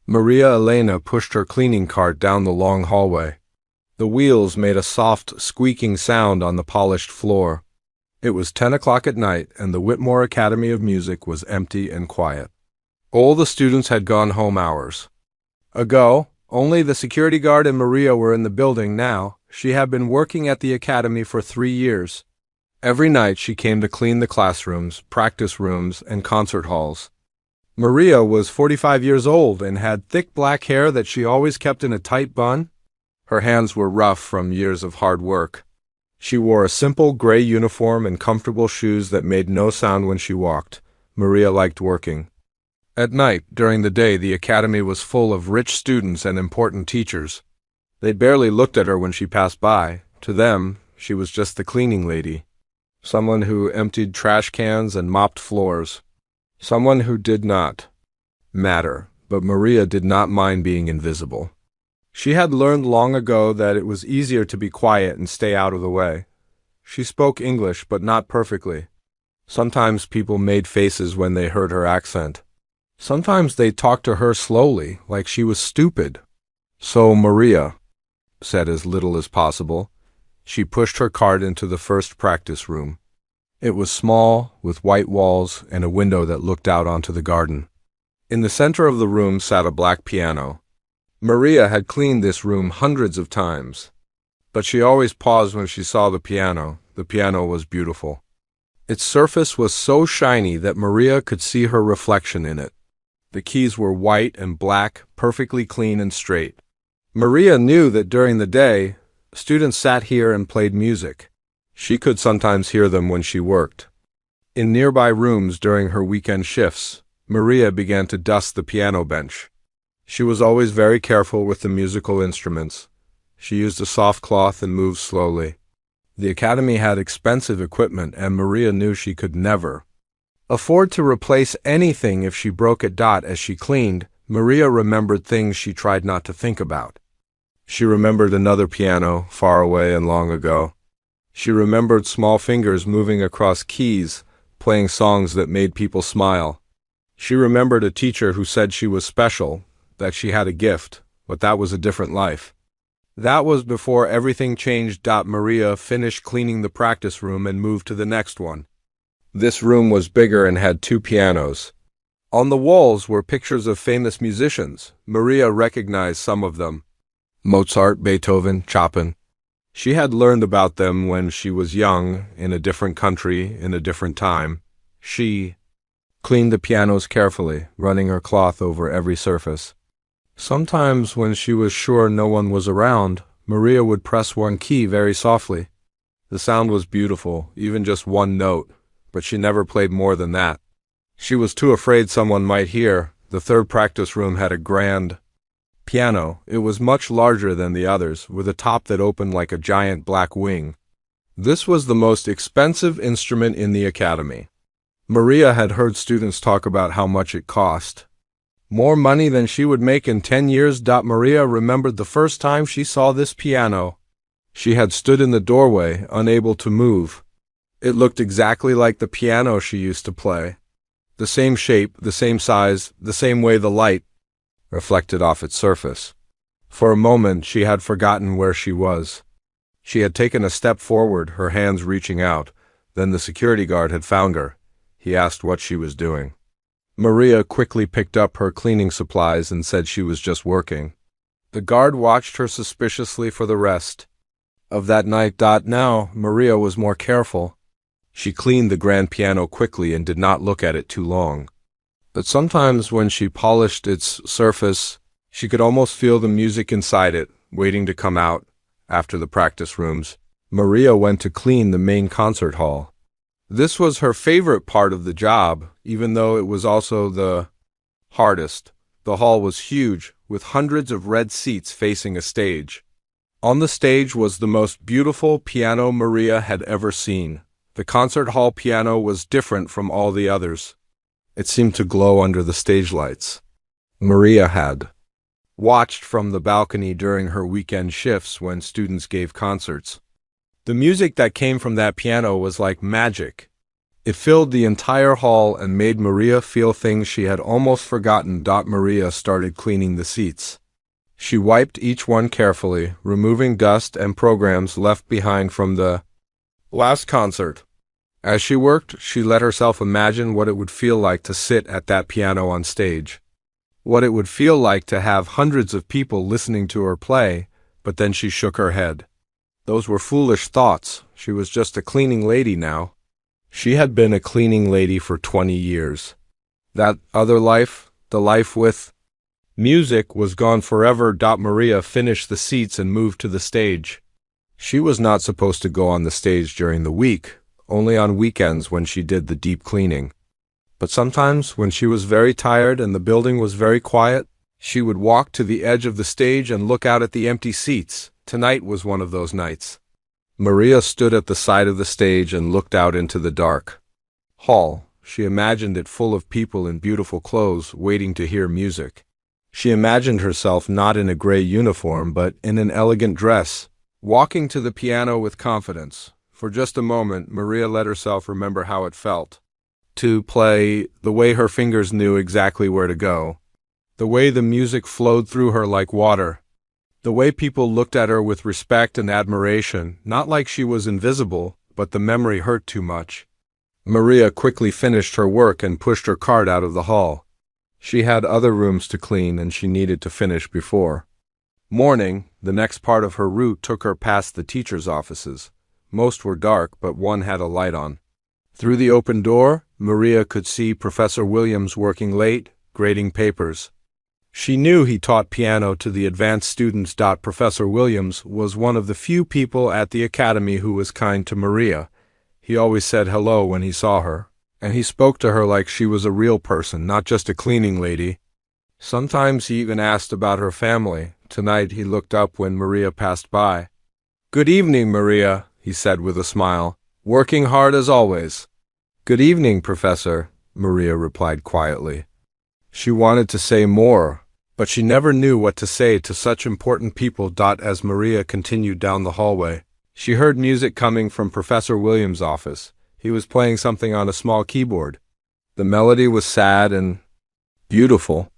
Maria Elena pushed her cleaning cart down the long hallway. The wheels made a soft, squeaking sound on the polished floor. It was 10 o'clock at night, and the Whitmore Academy of Music was empty and quiet. All the students had gone home hours ago. Only the security guard and Maria were in the building now. She had been working at the academy for 3 years. Every night she came to clean the classrooms, practice rooms, and concert halls. Maria was 45 years old and had thick black hair that she always kept in a tight bun. Her hands were rough from years of hard work. She wore a simple gray uniform and comfortable shoes that made no sound when she walked. Maria liked working. At night, during the day, the academy was full of rich students and important teachers. They barely looked at her when she passed by. To them, she was just the cleaning lady. Someone who emptied trash cans and mopped floors. Someone who did not matter, but Maria did not mind being invisible. She had learned long ago that it was easier to be quiet and stay out of the way. She spoke English, but not perfectly. Sometimes people made faces when they heard her accent. Sometimes they talked to her slowly, like she was stupid. So Maria said as little as possible. She pushed her cart into the first practice room. It was small, with white walls and a window that looked out onto the garden. In the center of the room sat a black piano. Maria had cleaned this room hundreds of times, but she always paused when she saw the piano. The piano was beautiful. Its surface was so shiny that Maria could see her reflection in it. The keys were white and black, perfectly clean and straight. Maria knew that during the day, students sat here and played music. She could sometimes hear them when she worked. In nearby rooms during her weekend shifts, Maria began to dust the piano bench. She was always very careful with the musical instruments. She used a soft cloth and moved slowly. The academy had expensive equipment, and Maria knew she could never afford to replace anything if she broke it. As she cleaned, Maria remembered things she tried not to think about. She remembered another piano, far away and long ago. She remembered small fingers moving across keys, playing songs that made people smile. She remembered a teacher who said she was special, that she had a gift, but that was a different life. That was before everything changed. Maria finished cleaning the practice room and moved to the next one. This room was bigger and had 2 pianos. On the walls were pictures of famous musicians. Maria recognized some of them. Mozart, Beethoven, Chopin. She had learned about them when she was young, in a different country, in a different time. She cleaned the pianos carefully, running her cloth over every surface. Sometimes, when she was sure no one was around, Maria would press one key very softly. The sound was beautiful, even just one note, but she never played more than that. She was too afraid someone might hear. The third practice room had a grand piano. It was much larger than the others, with a top that opened like a giant black wing. This was the most expensive instrument in the academy. Maria had heard students talk about how much it cost. More money than she would make in 10 years. Maria remembered the first time she saw this piano. She had stood in the doorway, unable to move. It looked exactly like the piano she used to play. The same shape, the same size, the same way the light reflected off its surface. For a moment, she had forgotten where she was. She had taken a step forward, her hands reaching out. Then the security guard had found her. He asked what she was doing. Maria quickly picked up her cleaning supplies and said she was just working. The guard watched her suspiciously for the rest of that night. Now, Maria was more careful. She cleaned the grand piano quickly and did not look at it too long. But sometimes when she polished its surface, she could almost feel the music inside it, waiting to come out. After the practice rooms, Maria went to clean the main concert hall. This was her favorite part of the job, even though it was also the hardest. The hall was huge, with hundreds of red seats facing a stage. On the stage was the most beautiful piano Maria had ever seen. The concert hall piano was different from all the others. It seemed to glow under the stage lights. Maria had watched from the balcony during her weekend shifts when students gave concerts. The music that came from that piano was like magic. It filled the entire hall and made Maria feel things she had almost forgotten. Maria started cleaning the seats. She wiped each one carefully, removing dust and programs left behind from the last concert. As she worked, she let herself imagine what it would feel like to sit at that piano on stage. What it would feel like to have hundreds of people listening to her play, but then she shook her head. Those were foolish thoughts. She was just a cleaning lady now. She had been a cleaning lady for 20 years. That other life, the life with music, was gone forever. Maria finished the seats and moved to the stage. She was not supposed to go on the stage during the week, only on weekends when she did the deep cleaning. But sometimes, when she was very tired and the building was very quiet, she would walk to the edge of the stage and look out at the empty seats. Tonight was one of those nights. Maria stood at the side of the stage and looked out into the dark hall. She imagined it full of people in beautiful clothes waiting to hear music. She imagined herself not in a gray uniform but in an elegant dress, walking to the piano with confidence. For just a moment, Maria let herself remember how it felt to play, the way her fingers knew exactly where to go, the way the music flowed through her like water, the way people looked at her with respect and admiration, not like she was invisible, but the memory hurt too much. Maria quickly finished her work and pushed her cart out of the hall. She had other rooms to clean and she needed to finish before morning. The next part of her route took her past the teachers' offices. Most were dark, but one had a light on. Through the open door, Maria could see Professor Williams working late, grading papers. She knew he taught piano to the advanced students. Professor Williams was one of the few people at the academy who was kind to Maria. He always said hello when he saw her, and he spoke to her like she was a real person, not just a cleaning lady. Sometimes he even asked about her family. Tonight he looked up when Maria passed by. "Good evening, Maria," he said with a smile. "Working hard as always." "Good evening, Professor," Maria replied quietly. She wanted to say more, but she never knew what to say to such important people. As Maria continued down the hallway, she heard music coming from Professor Williams' office. He was playing something on a small keyboard. The melody was sad and beautiful.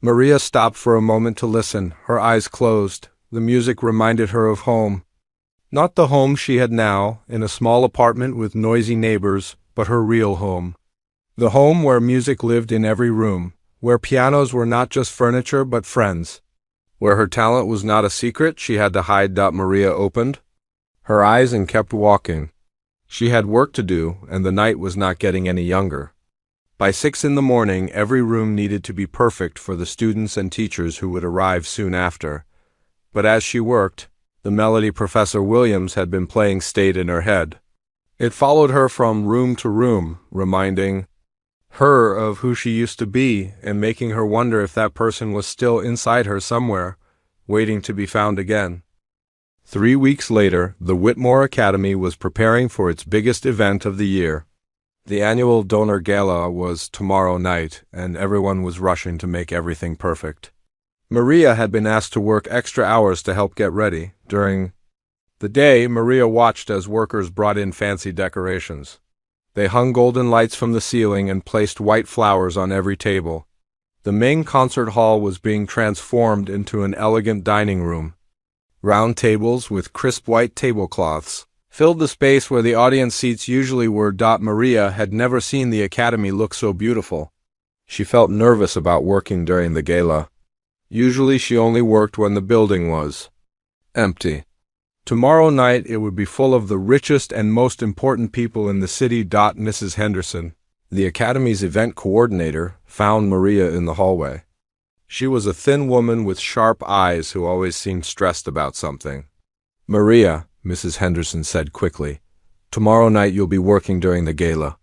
Maria stopped for a moment to listen, her eyes closed. The music reminded her of home. Not the home she had now, in a small apartment with noisy neighbors, but her real home. The home where music lived in every room, where pianos were not just furniture but friends, where her talent was not a secret she had to hide. Maria opened her eyes and kept walking. She had work to do, and the night was not getting any younger. By 6 in the morning, every room needed to be perfect for the students and teachers who would arrive soon after. But as she worked, the melody Professor Williams had been playing stayed in her head. It followed her from room to room, reminding her of who she used to be and making her wonder if that person was still inside her somewhere, waiting to be found again. 3 weeks later, the Whitmore Academy was preparing for its biggest event of the year. The annual donor gala was tomorrow night, and everyone was rushing to make everything perfect. Maria had been asked to work extra hours to help get ready. During the day, Maria watched as workers brought in fancy decorations. They hung golden lights from the ceiling and placed white flowers on every table. The main concert hall was being transformed into an elegant dining room. Round tables with crisp white tablecloths filled the space where the audience seats usually were. Maria had never seen the academy look so beautiful. She felt nervous about working during the gala. Usually she only worked when the building was empty. Tomorrow night it would be full of the richest and most important people in the city. Mrs. Henderson, the Academy's event coordinator, found Maria in the hallway. She was a thin woman with sharp eyes who always seemed stressed about something. "Maria," Mrs. Henderson said quickly, "tomorrow night you'll be working during the gala.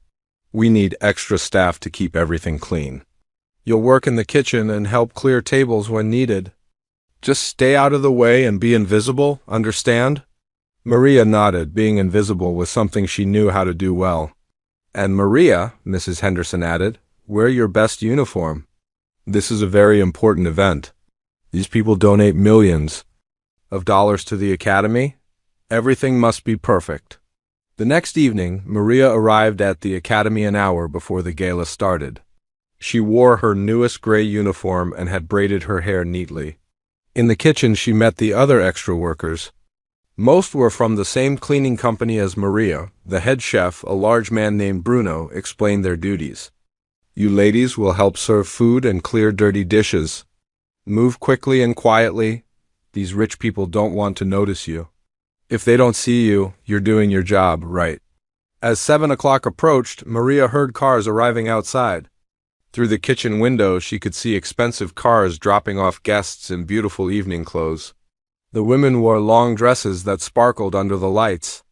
We need extra staff to keep everything clean. You'll work in the kitchen and help clear tables when needed. Just stay out of the way and be invisible, understand?" Maria nodded. Being invisible was something she knew how to do well. "And Maria," Mrs. Henderson added, "wear your best uniform. This is a very important event. These people donate millions of dollars to the Academy. Everything must be perfect." The next evening, Maria arrived at the academy an hour before the gala started. She wore her newest gray uniform and had braided her hair neatly. In the kitchen, she met the other extra workers. Most were from the same cleaning company as Maria. The head chef, a large man named Bruno, explained their duties. You ladies will help serve food and clear dirty dishes. Move quickly and quietly. These rich people don't want to notice you. If they don't see you, you're doing your job right. As 7 o'clock approached, Maria heard cars arriving outside. Through the kitchen window, she could see expensive cars dropping off guests in beautiful evening clothes. The women wore long dresses that sparkled under the lights.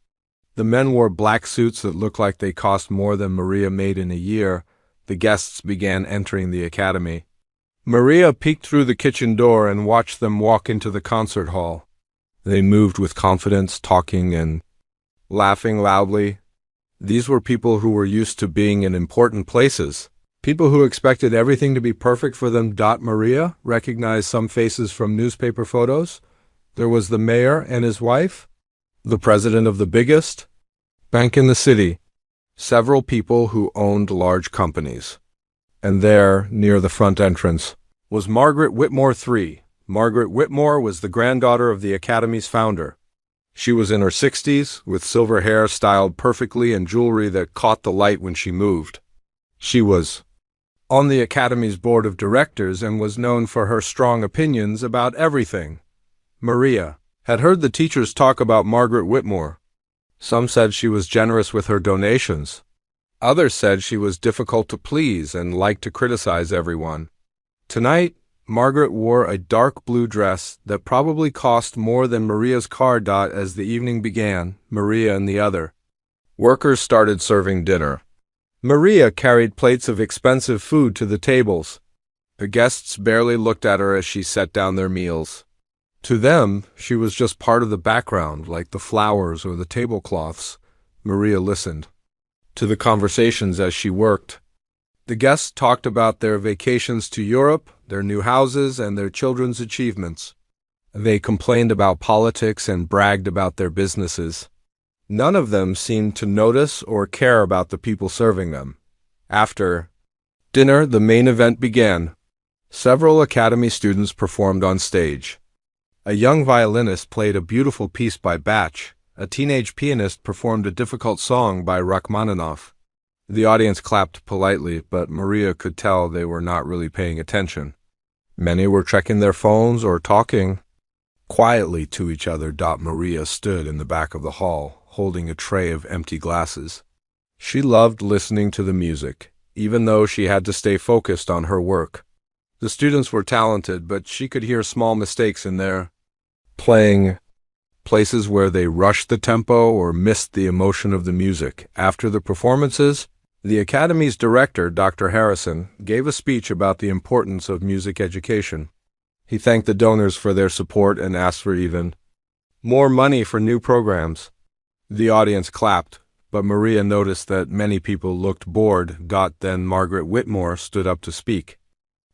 The men wore black suits that looked like they cost more than Maria made in a year. The guests began entering the academy. Maria peeked through the kitchen door and watched them walk into the concert hall. They moved with confidence, talking and laughing loudly. These were people who were used to being in important places. People who expected everything to be perfect for them. Maria recognized some faces from newspaper photos. There was the mayor and his wife, the president of the biggest bank in the city, several people who owned large companies. And there, near the front entrance, was Margaret Whitmore III. Margaret Whitmore was the granddaughter of the Academy's founder. She was in her 60s, with silver hair styled perfectly and jewelry that caught the light when she moved. She was on the Academy's board of directors and was known for her strong opinions about everything. Maria had heard the teachers talk about Margaret Whitmore. Some said she was generous with her donations. Others said she was difficult to please and liked to criticize everyone. Tonight, Margaret wore a dark blue dress that probably cost more than Maria's car. As the evening began, Maria and the other workers started serving dinner. Maria carried plates of expensive food to the tables. The guests barely looked at her as she set down their meals. To them, she was just part of the background, like the flowers or the tablecloths. Maria listened to the conversations as she worked. The guests talked about their vacations to Europe, their new houses, and their children's achievements. They complained about politics and bragged about their businesses. None of them seemed to notice or care about the people serving them. After dinner, the main event began. Several Academy students performed on stage. A young violinist played a beautiful piece by Bach. A teenage pianist performed a difficult song by Rachmaninoff. The audience clapped politely, but Maria could tell they were not really paying attention. Many were checking their phones or talking quietly to each other. Maria stood in the back of the hall, holding a tray of empty glasses. She loved listening to the music, even though she had to stay focused on her work. The students were talented, but she could hear small mistakes in their playing, places where they rushed the tempo or missed the emotion of the music. After the performances, the Academy's director, Dr. Harrison, gave a speech about the importance of music education. He thanked the donors for their support and asked for even more money for new programs. The audience clapped, but Maria noticed that many people looked bored. Then Margaret Whitmore stood up to speak.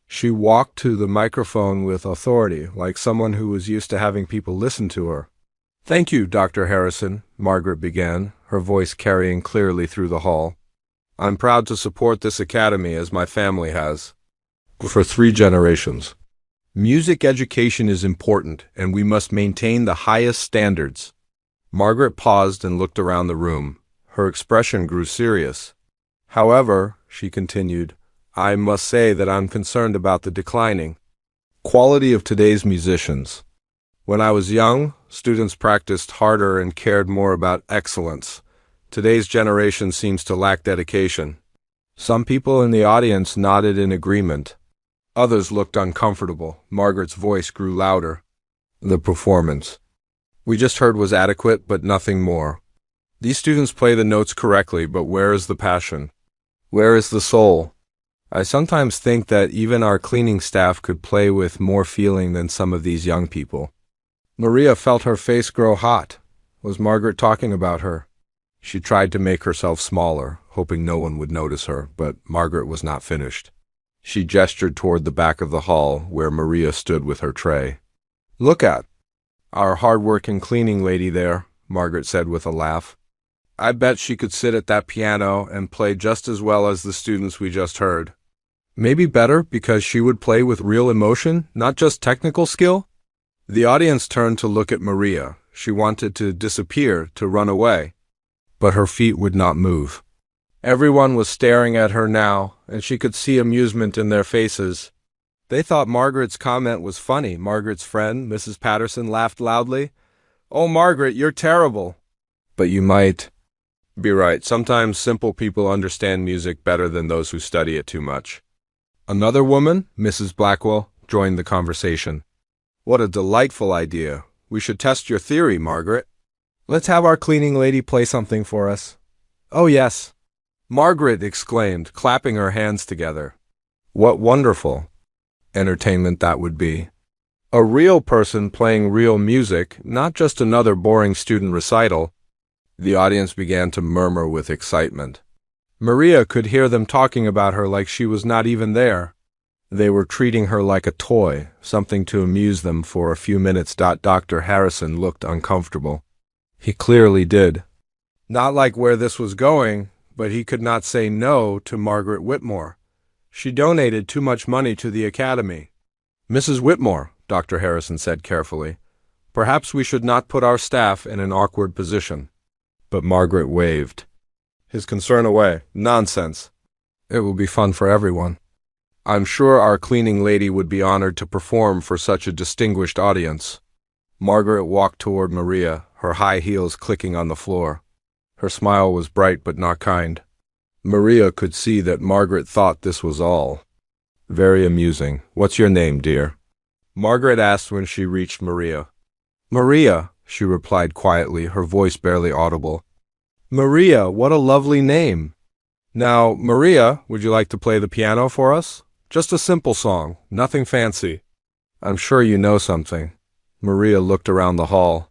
She walked to the microphone with authority, like someone who was used to having people listen to her. "Thank you, Dr. Harrison," Margaret began, her voice carrying clearly through the hall. "I'm proud to support this academy as my family has for 3 generations. Music education is important, and we must maintain the highest standards." Margaret paused and looked around the room. Her expression grew serious. "However," she continued, "I must say that I'm concerned about the declining quality of today's musicians. When I was young, students practiced harder and cared more about excellence. Today's generation seems to lack dedication." Some people in the audience nodded in agreement. Others looked uncomfortable. Margaret's voice grew louder. "The performance we just heard was adequate, but nothing more. These students play the notes correctly, but where is the passion? Where is the soul? I sometimes think that even our cleaning staff could play with more feeling than some of these young people." Maria felt her face grow hot. Was Margaret talking about her? She tried to make herself smaller, hoping no one would notice her, but Margaret was not finished. She gestured toward the back of the hall, where Maria stood with her tray. "Look at our hard-working cleaning lady there," Margaret said with a laugh. I bet she could sit at that piano and play just as well as the students we just heard. Maybe better because she would play with real emotion, not just technical skill? The audience turned to look at Maria. She wanted to disappear, to run away. But her feet would not move. Everyone was staring at her now, and she could see amusement in their faces. They thought Margaret's comment was funny. Margaret's friend, Mrs. Patterson, laughed loudly. "Oh, Margaret, you're terrible." But you might be right. Sometimes simple people understand music better than those who study it too much. Another woman, Mrs. Blackwell, joined the conversation. "What a delightful idea. We should test your theory, Margaret. Let's have our cleaning lady play something for us." "Oh, yes," Margaret exclaimed, clapping her hands together. What wonderful entertainment that would be. A real person playing real music, not just another boring student recital. The audience began to murmur with excitement. Maria could hear them talking about her like she was not even there. They were treating her like a toy, something to amuse them for a few minutes. Dr. Harrison looked uncomfortable. He clearly did. Not like where this was going, but he could not say no to Margaret Whitmore. She donated too much money to the academy. "Mrs. Whitmore," Dr. Harrison said carefully, "perhaps we should not put our staff in an awkward position." But Margaret waved his concern away. "Nonsense. It will be fun for everyone. I'm sure our cleaning lady would be honored to perform for such a distinguished audience." Margaret walked toward Maria, her high heels clicking on the floor. Her smile was bright but not kind. Maria could see that Margaret thought this was all very amusing. "What's your name, dear?" Margaret asked when she reached Maria. "Maria," she replied quietly, her voice barely audible. "Maria, what a lovely name. Now, Maria, would you like to play the piano for us? Just a simple song, nothing fancy. I'm sure you know something." Maria looked around the hall.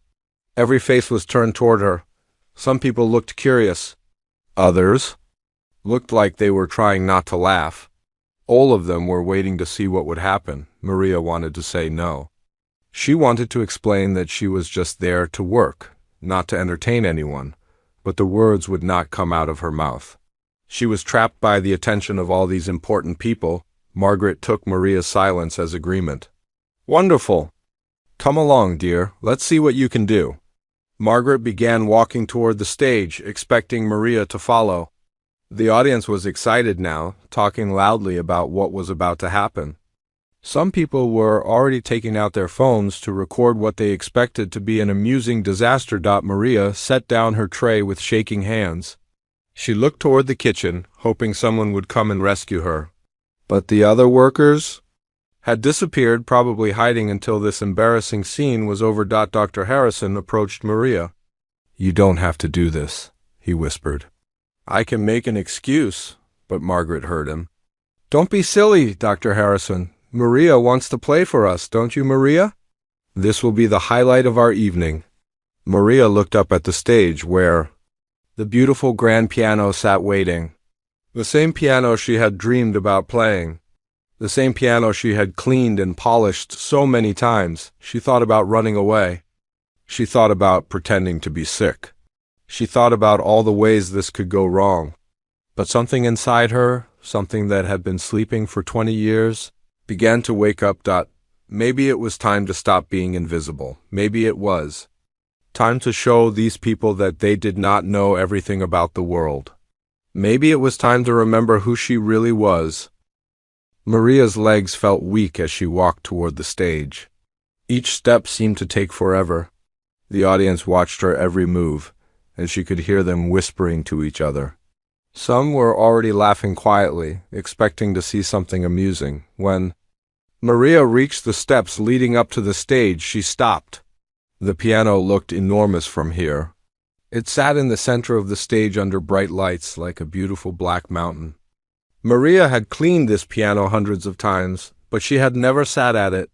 Every face was turned toward her. Some people looked curious. Others looked like they were trying not to laugh. All of them were waiting to see what would happen. Maria wanted to say no. She wanted to explain that she was just there to work, not to entertain anyone, but the words would not come out of her mouth. She was trapped by the attention of all these important people. Margaret took Maria's silence as agreement. "Wonderful. Come along, dear. Let's see what you can do." Margaret began walking toward the stage, expecting Maria to follow. The audience was excited now, talking loudly about what was about to happen. Some people were already taking out their phones to record what they expected to be an amusing disaster. Maria set down her tray with shaking hands. She looked toward the kitchen, hoping someone would come and rescue her. But the other workers had disappeared, probably hiding until this embarrassing scene was over. Dr. Harrison approached Maria. "You don't have to do this," he whispered. "I can make an excuse," but Margaret heard him. "Don't be silly, Dr. Harrison. Maria wants to play for us, don't you, Maria? This will be the highlight of our evening." Maria looked up at the stage where the beautiful grand piano sat waiting. The same piano she had dreamed about playing. The same piano she had cleaned and polished so many times. She thought about running away. She thought about pretending to be sick. She thought about all the ways this could go wrong. But something inside her, something that had been sleeping for 20 years, began to wake up. Maybe it was time to stop being invisible. Maybe it was time to show these people that they did not know everything about the world. Maybe it was time to remember who she really was. Maria's legs felt weak as she walked toward the stage. Each step seemed to take forever. The audience watched her every move, and she could hear them whispering to each other. Some were already laughing quietly, expecting to see something amusing. When Maria reached the steps leading up to the stage, she stopped. The piano looked enormous from here. It sat in the center of the stage under bright lights like a beautiful black mountain. Maria had cleaned this piano hundreds of times, but she had never sat at it.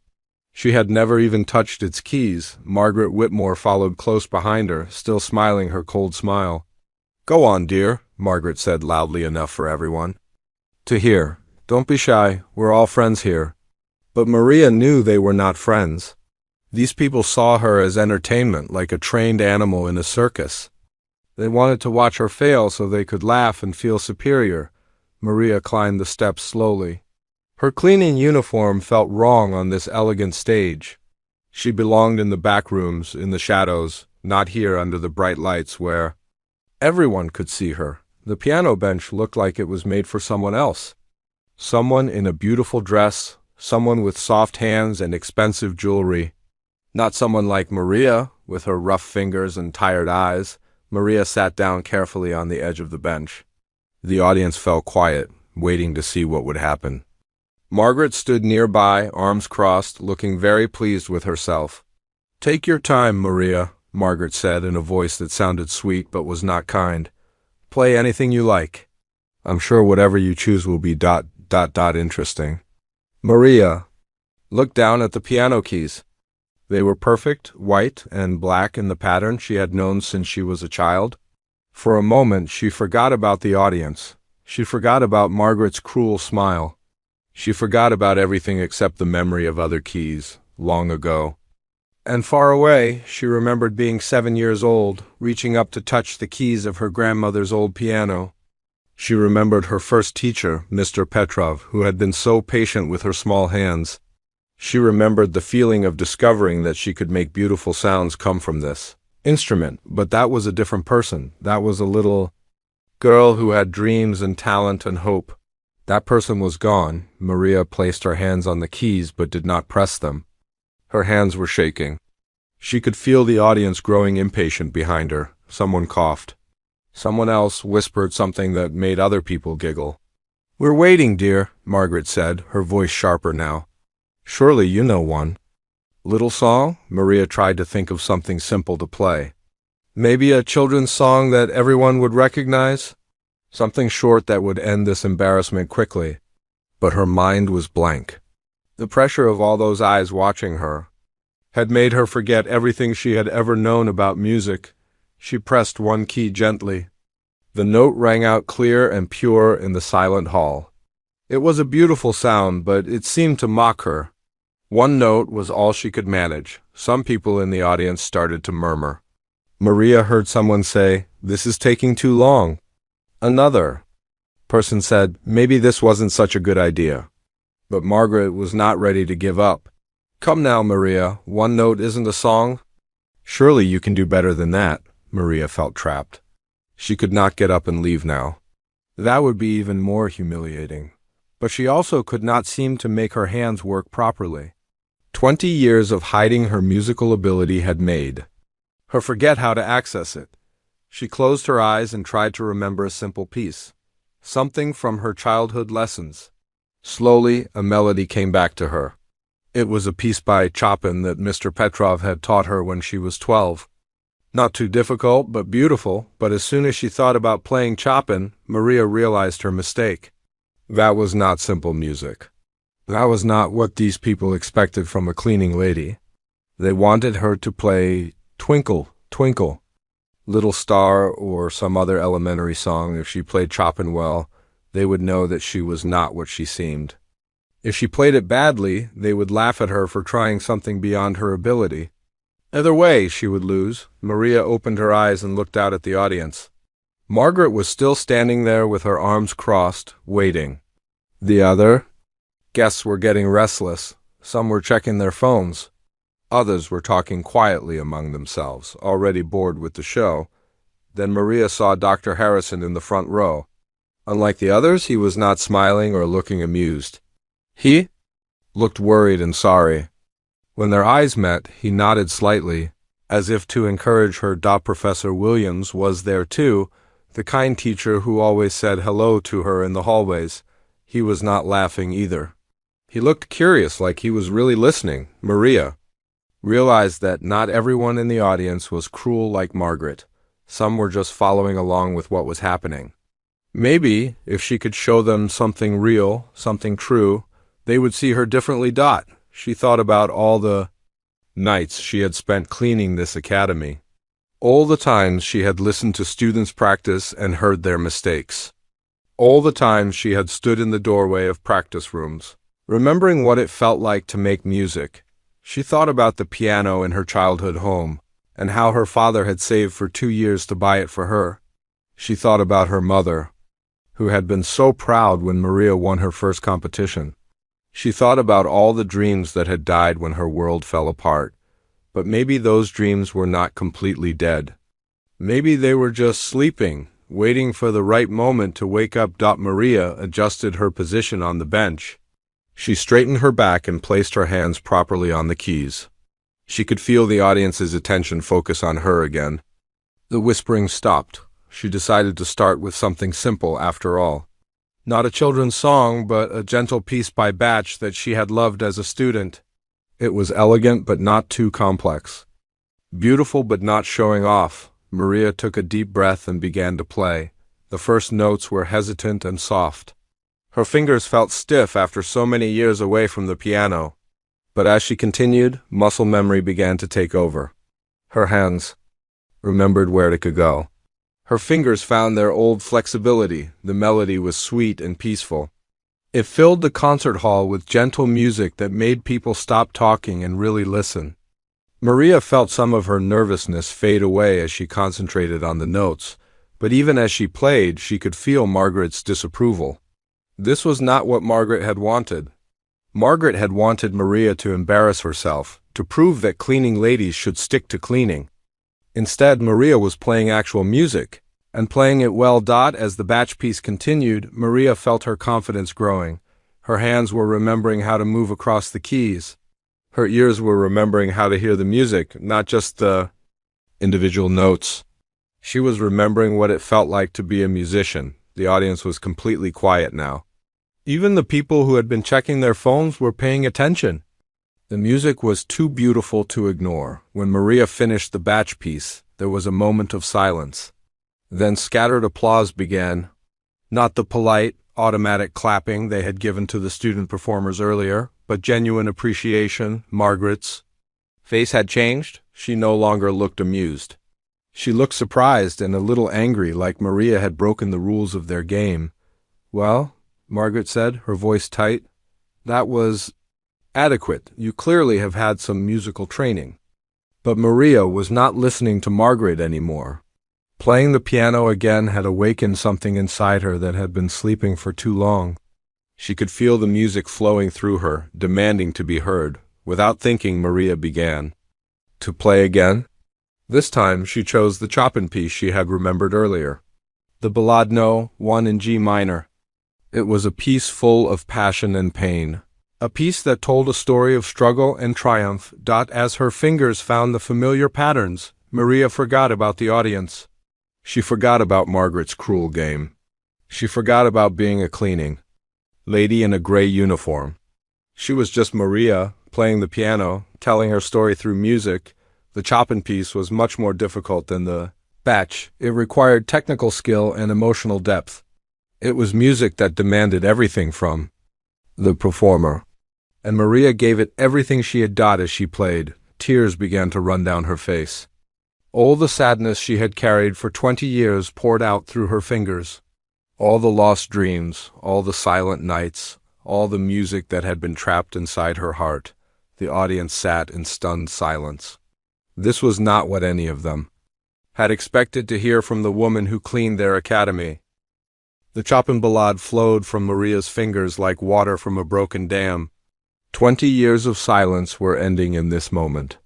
She had never even touched its keys. Margaret Whitmore followed close behind her, still smiling her cold smile. "Go on, dear," Margaret said loudly enough for everyone to hear. "Don't be shy. We're all friends here." But Maria knew they were not friends. These people saw her as entertainment, like a trained animal in a circus. They wanted to watch her fail so they could laugh and feel superior. Maria climbed the steps slowly. Her cleaning uniform felt wrong on this elegant stage. She belonged in the back rooms, in the shadows, not here under the bright lights where everyone could see her. The piano bench looked like it was made for someone else. Someone in a beautiful dress, someone with soft hands and expensive jewelry. Not someone like Maria, with her rough fingers and tired eyes. Maria sat down carefully on the edge of the bench. The audience fell quiet, waiting to see what would happen. Margaret stood nearby, arms crossed, looking very pleased with herself. "Take your time, Maria," Margaret said in a voice that sounded sweet but was not kind. "Play anything you like. I'm sure whatever you choose will be ... interesting." Maria looked down at the piano keys. They were perfect, white and black in the pattern she had known since she was a child. For a moment she forgot about the audience. She forgot about Margaret's cruel smile. She forgot about everything except the memory of other keys, long ago. And far away, she remembered being 7 years old, reaching up to touch the keys of her grandmother's old piano. She remembered her first teacher, Mr. Petrov, who had been so patient with her small hands. She remembered the feeling of discovering that she could make beautiful sounds come from this instrument, but that was a different person. That was a little girl who had dreams and talent and hope. That person was gone. Maria placed her hands on the keys but did not press them. Her hands were shaking. She could feel the audience growing impatient behind her. Someone coughed. Someone else whispered something that made other people giggle. "We're waiting, dear," Margaret said, her voice sharper now. "Surely you know one." "Little song?" Maria tried to think of something simple to play. "Maybe a children's song that everyone would recognize? Something short that would end this embarrassment quickly." But her mind was blank. The pressure of all those eyes watching her had made her forget everything she had ever known about music. She pressed one key gently. The note rang out clear and pure in the silent hall. It was a beautiful sound, but it seemed to mock her. One note was all she could manage. Some people in the audience started to murmur. Maria heard someone say, "This is taking too long." Another person said, "Maybe this wasn't such a good idea." But Margaret was not ready to give up. "Come now, Maria, one note isn't a song. Surely you can do better than that." Maria felt trapped. She could not get up and leave now. That would be even more humiliating. But she also could not seem to make her hands work properly. 20 years of hiding her musical ability had made her forget how to access it. She closed her eyes and tried to remember a simple piece, something from her childhood lessons. Slowly, a melody came back to her. It was a piece by Chopin that Mr. Petrov had taught her when she was 12. Not too difficult, but beautiful, but as soon as she thought about playing Chopin, Maria realized her mistake. That was not simple music. That was not what these people expected from a cleaning lady. They wanted her to play Twinkle, Twinkle, Little Star, or some other elementary song. If she played Chopin well, they would know that she was not what she seemed. If she played it badly, they would laugh at her for trying something beyond her ability. Either way, she would lose. Maria opened her eyes and looked out at the audience. Margaret was still standing there with her arms crossed, waiting. The other guests were getting restless. Some were checking their phones. Others were talking quietly among themselves, already bored with the show. Then Maria saw Dr. Harrison in the front row. Unlike the others, he was not smiling or looking amused. He looked worried and sorry. When their eyes met, he nodded slightly, as if to encourage her. Professor Williams was there too, the kind teacher who always said hello to her in the hallways. He was not laughing either. He looked curious, like he was really listening. Maria realized that not everyone in the audience was cruel like Margaret. Some were just following along with what was happening. Maybe, if she could show them something real, something true, they would see her differently. She thought about all the nights she had spent cleaning this academy. All the times she had listened to students practice and heard their mistakes. All the times she had stood in the doorway of practice rooms, remembering what it felt like to make music. She thought about the piano in her childhood home, and how her father had saved for 2 years to buy it for her. She thought about her mother, who had been so proud when Maria won her first competition. She thought about all the dreams that had died when her world fell apart, but maybe those dreams were not completely dead. Maybe they were just sleeping, waiting for the right moment to wake up. Maria adjusted her position on the bench. She straightened her back and placed her hands properly on the keys. She could feel the audience's attention focus on her again. The whispering stopped. She decided to start with something simple after all. Not a children's song, but a gentle piece by Bach that she had loved as a student. It was elegant but not too complex. Beautiful but not showing off. Maria took a deep breath and began to play. The first notes were hesitant and soft. Her fingers felt stiff after so many years away from the piano. But as she continued, muscle memory began to take over. Her hands remembered where to go. Her fingers found their old flexibility. The melody was sweet and peaceful. It filled the concert hall with gentle music that made people stop talking and really listen. Maria felt some of her nervousness fade away as she concentrated on the notes, but even as she played, she could feel Margaret's disapproval. This was not what Margaret had wanted. Margaret had wanted Maria to embarrass herself, to prove that cleaning ladies should stick to cleaning. Instead, Maria was playing actual music, and playing it well. As the Bach piece continued, Maria felt her confidence growing. Her hands were remembering how to move across the keys. Her ears were remembering how to hear the music, not just the individual notes. She was remembering what it felt like to be a musician. The audience was completely quiet now. Even the people who had been checking their phones were paying attention. The music was too beautiful to ignore. When Maria finished the Bach piece, there was a moment of silence. Then scattered applause began. Not the polite, automatic clapping they had given to the student performers earlier, but genuine appreciation. Margaret's face had changed. She no longer looked amused. She looked surprised and a little angry, like Maria had broken the rules of their game. "Well," Margaret said, her voice tight, "that was adequate. You clearly have had some musical training." But Maria was not listening to Margaret anymore. Playing the piano again had awakened something inside her that had been sleeping for too long. She could feel the music flowing through her, demanding to be heard. Without thinking, Maria began to play again. This time she chose the Chopin piece she had remembered earlier, the Ballade No. 1 in G minor. It was a piece full of passion and pain. A piece that told a story of struggle and triumph. As her fingers found the familiar patterns, Maria forgot about the audience. She forgot about Margaret's cruel game. She forgot about being a cleaning lady in a gray uniform. She was just Maria, playing the piano, telling her story through music. The Chopin piece was much more difficult than the Bach. It required technical skill and emotional depth. It was music that demanded everything from the performer. And Maria gave it everything she had got as she played. Tears began to run down her face. All the sadness she had carried for 20 years poured out through her fingers. All the lost dreams, all the silent nights, all the music that had been trapped inside her heart. The audience sat in stunned silence. This was not what any of them had expected to hear from the woman who cleaned their academy. The Chopin Ballade flowed from Maria's fingers like water from a broken dam. 20 years of silence were ending in this moment.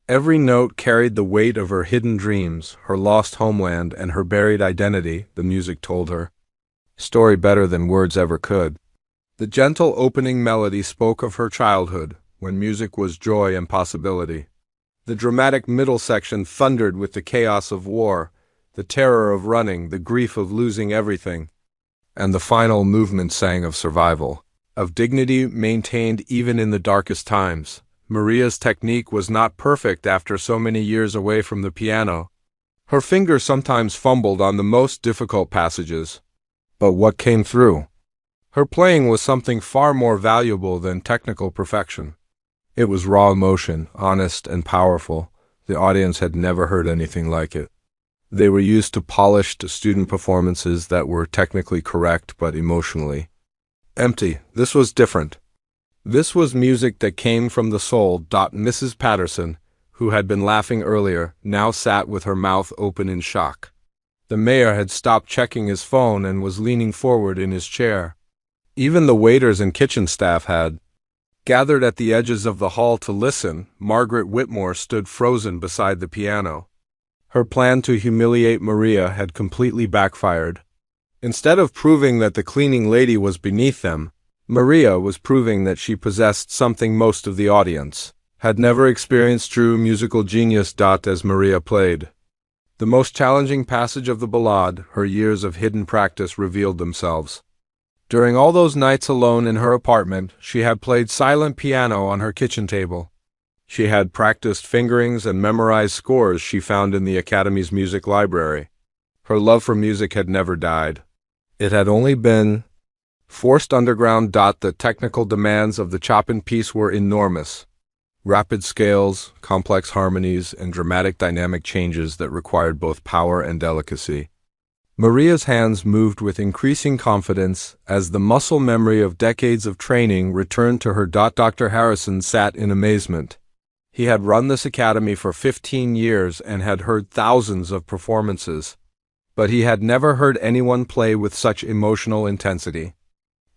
Every note carried the weight of her hidden dreams, her lost homeland, and her buried identity, the music told her. Story better than words ever could. The gentle opening melody spoke of her childhood, when music was joy and possibility. The dramatic middle section thundered with the chaos of war, the terror of running, the grief of losing everything. And the final movement sang of survival, of dignity maintained even in the darkest times. Maria's technique was not perfect after so many years away from the piano. Her fingers sometimes fumbled on the most difficult passages. But what came through? Her playing was something far more valuable than technical perfection. It was raw emotion, honest and powerful. The audience had never heard anything like it. They were used to polished student performances that were technically correct but emotionally empty. This was different. This was music that came from the soul. Mrs. Patterson, who had been laughing earlier, now sat with her mouth open in shock. The mayor had stopped checking his phone and was leaning forward in his chair. Even the waiters and kitchen staff had gathered at the edges of the hall to listen. Margaret Whitmore stood frozen beside the piano. Her plan to humiliate Maria had completely backfired. Instead of proving that the cleaning lady was beneath them, Maria was proving that she possessed something most of the audience had never experienced true musical genius. As Maria played the most challenging passage of the ballade, her years of hidden practice revealed themselves. During all those nights alone in her apartment, she had played silent piano on her kitchen table. She had practiced fingerings and memorized scores she found in the Academy's music library. Her love for music had never died. It had only been forced underground. The technical demands of the Chopin piece were enormous. Rapid scales, complex harmonies, and dramatic dynamic changes that required both power and delicacy. Maria's hands moved with increasing confidence as the muscle memory of decades of training returned to her. Dr. Harrison sat in amazement. He had run this academy for 15 years and had heard thousands of performances, but he had never heard anyone play with such emotional intensity.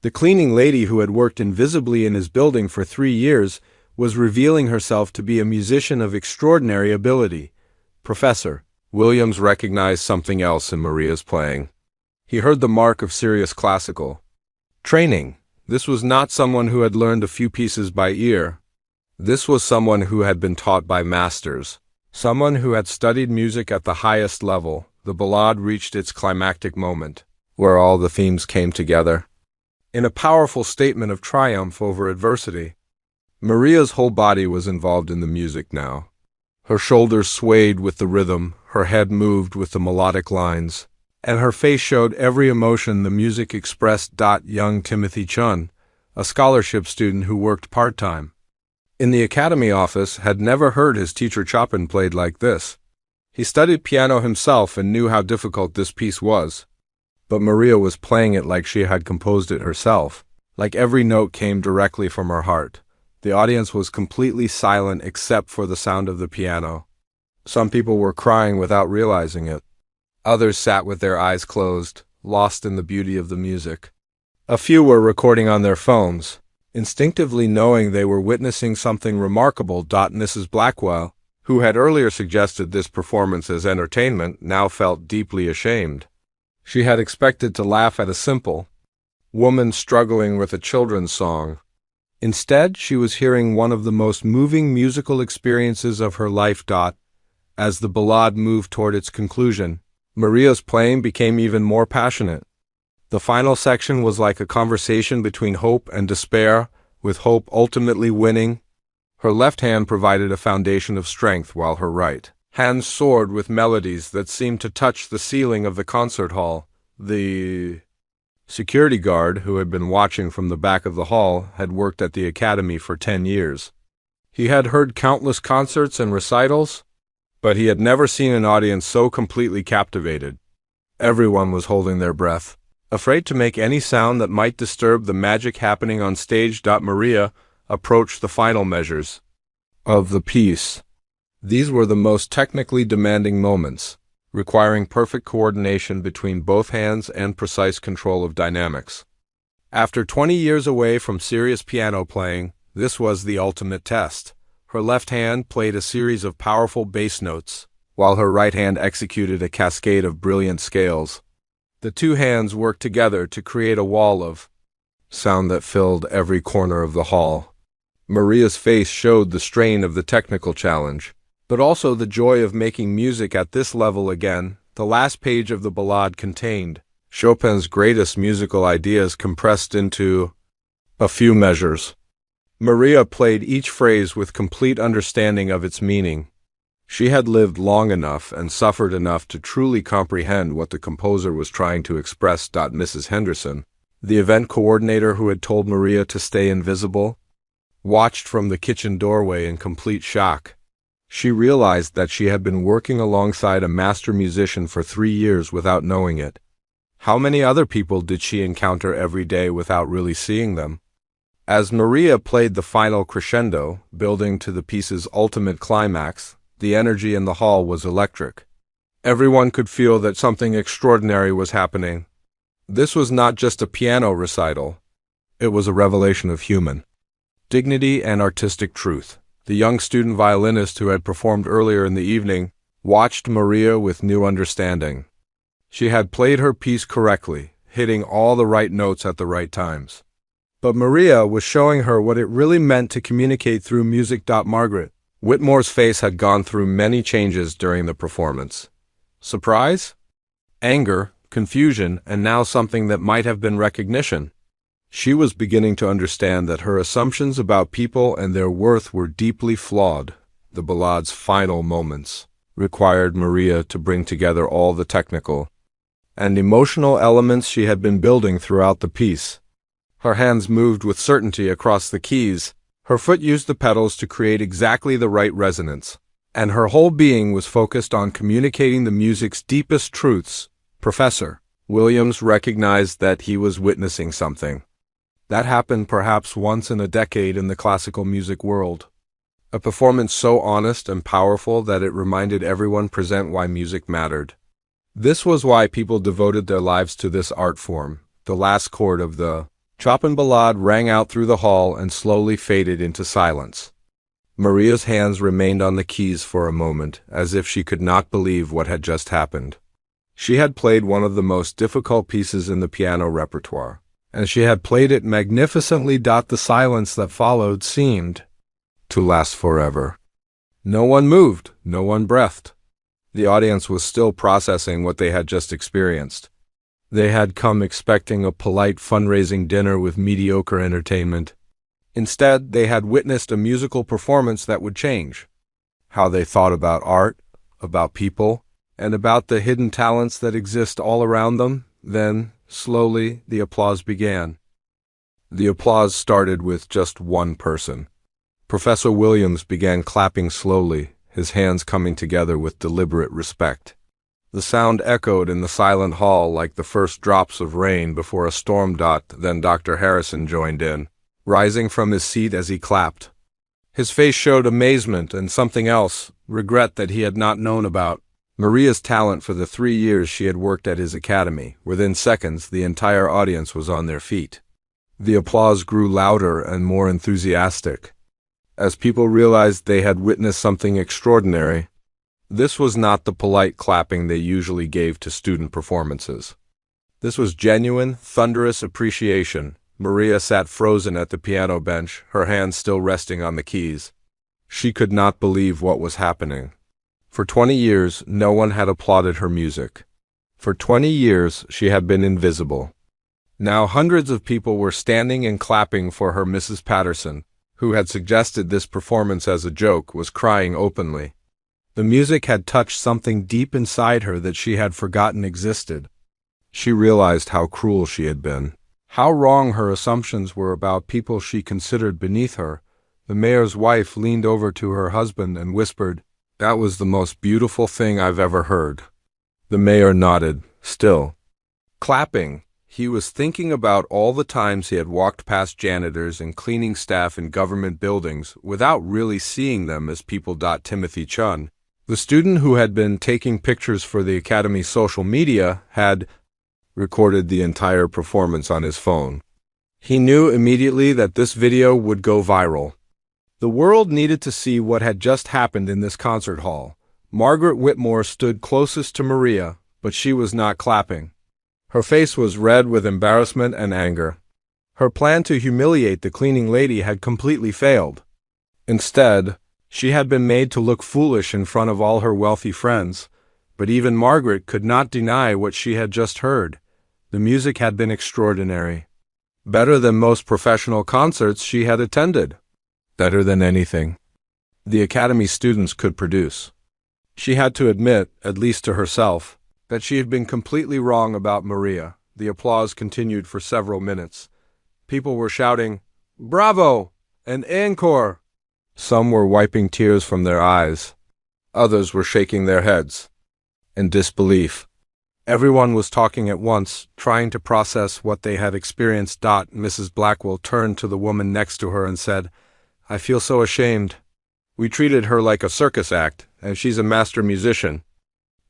The cleaning lady, who had worked invisibly in his building for 3 years, was revealing herself to be a musician of extraordinary ability. Professor Williams recognized something else in Maria's playing. He heard the mark of serious classical training. This was not someone who had learned a few pieces by ear. This was someone who had been taught by masters, someone who had studied music at the highest level. The ballade reached its climactic moment, where all the themes came together in a powerful statement of triumph over adversity. Maria's whole body was involved in the music now. Her shoulders swayed with the rhythm, her head moved with the melodic lines, and her face showed every emotion the music expressed. Young Timothy Chun, a scholarship student who worked part-time in the Academy office, had never heard his teacher Chopin played like this. He studied piano himself and knew how difficult this piece was. But Maria was playing it like she had composed it herself, like every note came directly from her heart. The audience was completely silent except for the sound of the piano. Some people were crying without realizing it. Others sat with their eyes closed, lost in the beauty of the music. A few were recording on their phones, instinctively knowing they were witnessing something remarkable. Mrs. Blackwell, who had earlier suggested this performance as entertainment, now felt deeply ashamed. She had expected to laugh at a simple woman struggling with a children's song. Instead, she was hearing one of the most moving musical experiences of her life. As the ballade moved toward its conclusion, Maria's playing became even more passionate. The final section was like a conversation between hope and despair, with hope ultimately winning. Her left hand provided a foundation of strength, while her right hand soared with melodies that seemed to touch the ceiling of the concert hall. The security guard, who had been watching from the back of the hall, had worked at the Academy for 10 years. He had heard countless concerts and recitals, but he had never seen an audience so completely captivated. Everyone was holding their breath, afraid to make any sound that might disturb the magic happening on stage. Maria approached the final measures of the piece. These were the most technically demanding moments, requiring perfect coordination between both hands and precise control of dynamics. After 20 years away from serious piano playing, this was the ultimate test. Her left hand played a series of powerful bass notes, while her right hand executed a cascade of brilliant scales. The two hands worked together to create a wall of sound that filled every corner of the hall. Maria's face showed the strain of the technical challenge, but also the joy of making music at this level again. The last page of the ballade contained Chopin's greatest musical ideas compressed into a few measures. Maria played each phrase with complete understanding of its meaning. She had lived long enough and suffered enough to truly comprehend what the composer was trying to express. Mrs. Henderson, the event coordinator who had told Maria to stay invisible, watched from the kitchen doorway in complete shock. She realized that she had been working alongside a master musician for 3 years without knowing it. How many other people did she encounter every day without really seeing them? As Maria played the final crescendo, building to the piece's ultimate climax, the energy in the hall was electric. Everyone could feel that something extraordinary was happening. This was not just a piano recital. It was a revelation of human dignity and artistic truth. The young student violinist who had performed earlier in the evening watched Maria with new understanding. She had played her piece correctly, hitting all the right notes at the right times. But Maria was showing her what it really meant to communicate through music. Margaret Whitmore's face had gone through many changes during the performance. Surprise? Anger, confusion, and now something that might have been recognition. She was beginning to understand that her assumptions about people and their worth were deeply flawed. The ballade's final moments required Maria to bring together all the technical and emotional elements she had been building throughout the piece. Her hands moved with certainty across the keys, her foot used the pedals to create exactly the right resonance, and her whole being was focused on communicating the music's deepest truths. Professor Williams recognized that he was witnessing something that happened perhaps once in a decade in the classical music world. A performance so honest and powerful that it reminded everyone present why music mattered. This was why people devoted their lives to this art form. The last chord of the Chopin Ballade rang out through the hall and slowly faded into silence. Maria's hands remained on the keys for a moment, as if she could not believe what had just happened. She had played one of the most difficult pieces in the piano repertoire, and she had played it magnificently. The silence that followed seemed to last forever. No one moved, no one breathed. The audience was still processing what they had just experienced. They had come expecting a polite fundraising dinner with mediocre entertainment. Instead, they had witnessed a musical performance that would change how they thought about art, about people, and about the hidden talents that exist all around them. Then, slowly, the applause began. The applause started with just one person. Professor Williams began clapping slowly, his hands coming together with deliberate respect. The sound echoed in the silent hall like the first drops of rain before a storm. Then Dr. Harrison joined in, rising from his seat as he clapped. His face showed amazement and something else, regret that he had not known about. Maria's talent for the 3 years she had worked at his academy. Within seconds, the entire audience was on their feet. The applause grew louder and more enthusiastic, as people realized they had witnessed something extraordinary. This was not the polite clapping they usually gave to student performances. This was genuine, thunderous appreciation. Maria sat frozen at the piano bench, her hands still resting on the keys. She could not believe what was happening. For 20 years, no one had applauded her music. For 20 years, she had been invisible. Now hundreds of people were standing and clapping for her. Mrs. Patterson, who had suggested this performance as a joke, was crying openly. The music had touched something deep inside her that she had forgotten existed. She realized how cruel she had been, how wrong her assumptions were about people she considered beneath her. The mayor's wife leaned over to her husband and whispered, "That was the most beautiful thing I've ever heard." The mayor nodded, still clapping. He was thinking about all the times he had walked past janitors and cleaning staff in government buildings without really seeing them as people. Timothy Chun, the student who had been taking pictures for the Academy's social media, had recorded the entire performance on his phone. He knew immediately that this video would go viral. The world needed to see what had just happened in this concert hall. Margaret Whitmore stood closest to Maria, but she was not clapping. Her face was red with embarrassment and anger. Her plan to humiliate the cleaning lady had completely failed. Instead, she had been made to look foolish in front of all her wealthy friends. But even Margaret could not deny what she had just heard. The music had been extraordinary. Better than most professional concerts she had attended. Better than anything the Academy students could produce. She had to admit, at least to herself, that she had been completely wrong about Maria. The applause continued for several minutes. People were shouting, "Bravo!" and "Encore!" Some were wiping tears from their eyes. Others were shaking their heads in disbelief. Everyone was talking at once, trying to process what they had experienced. Mrs. Blackwell turned to the woman next to her and said, "I feel so ashamed. We treated her like a circus act, and she's a master musician."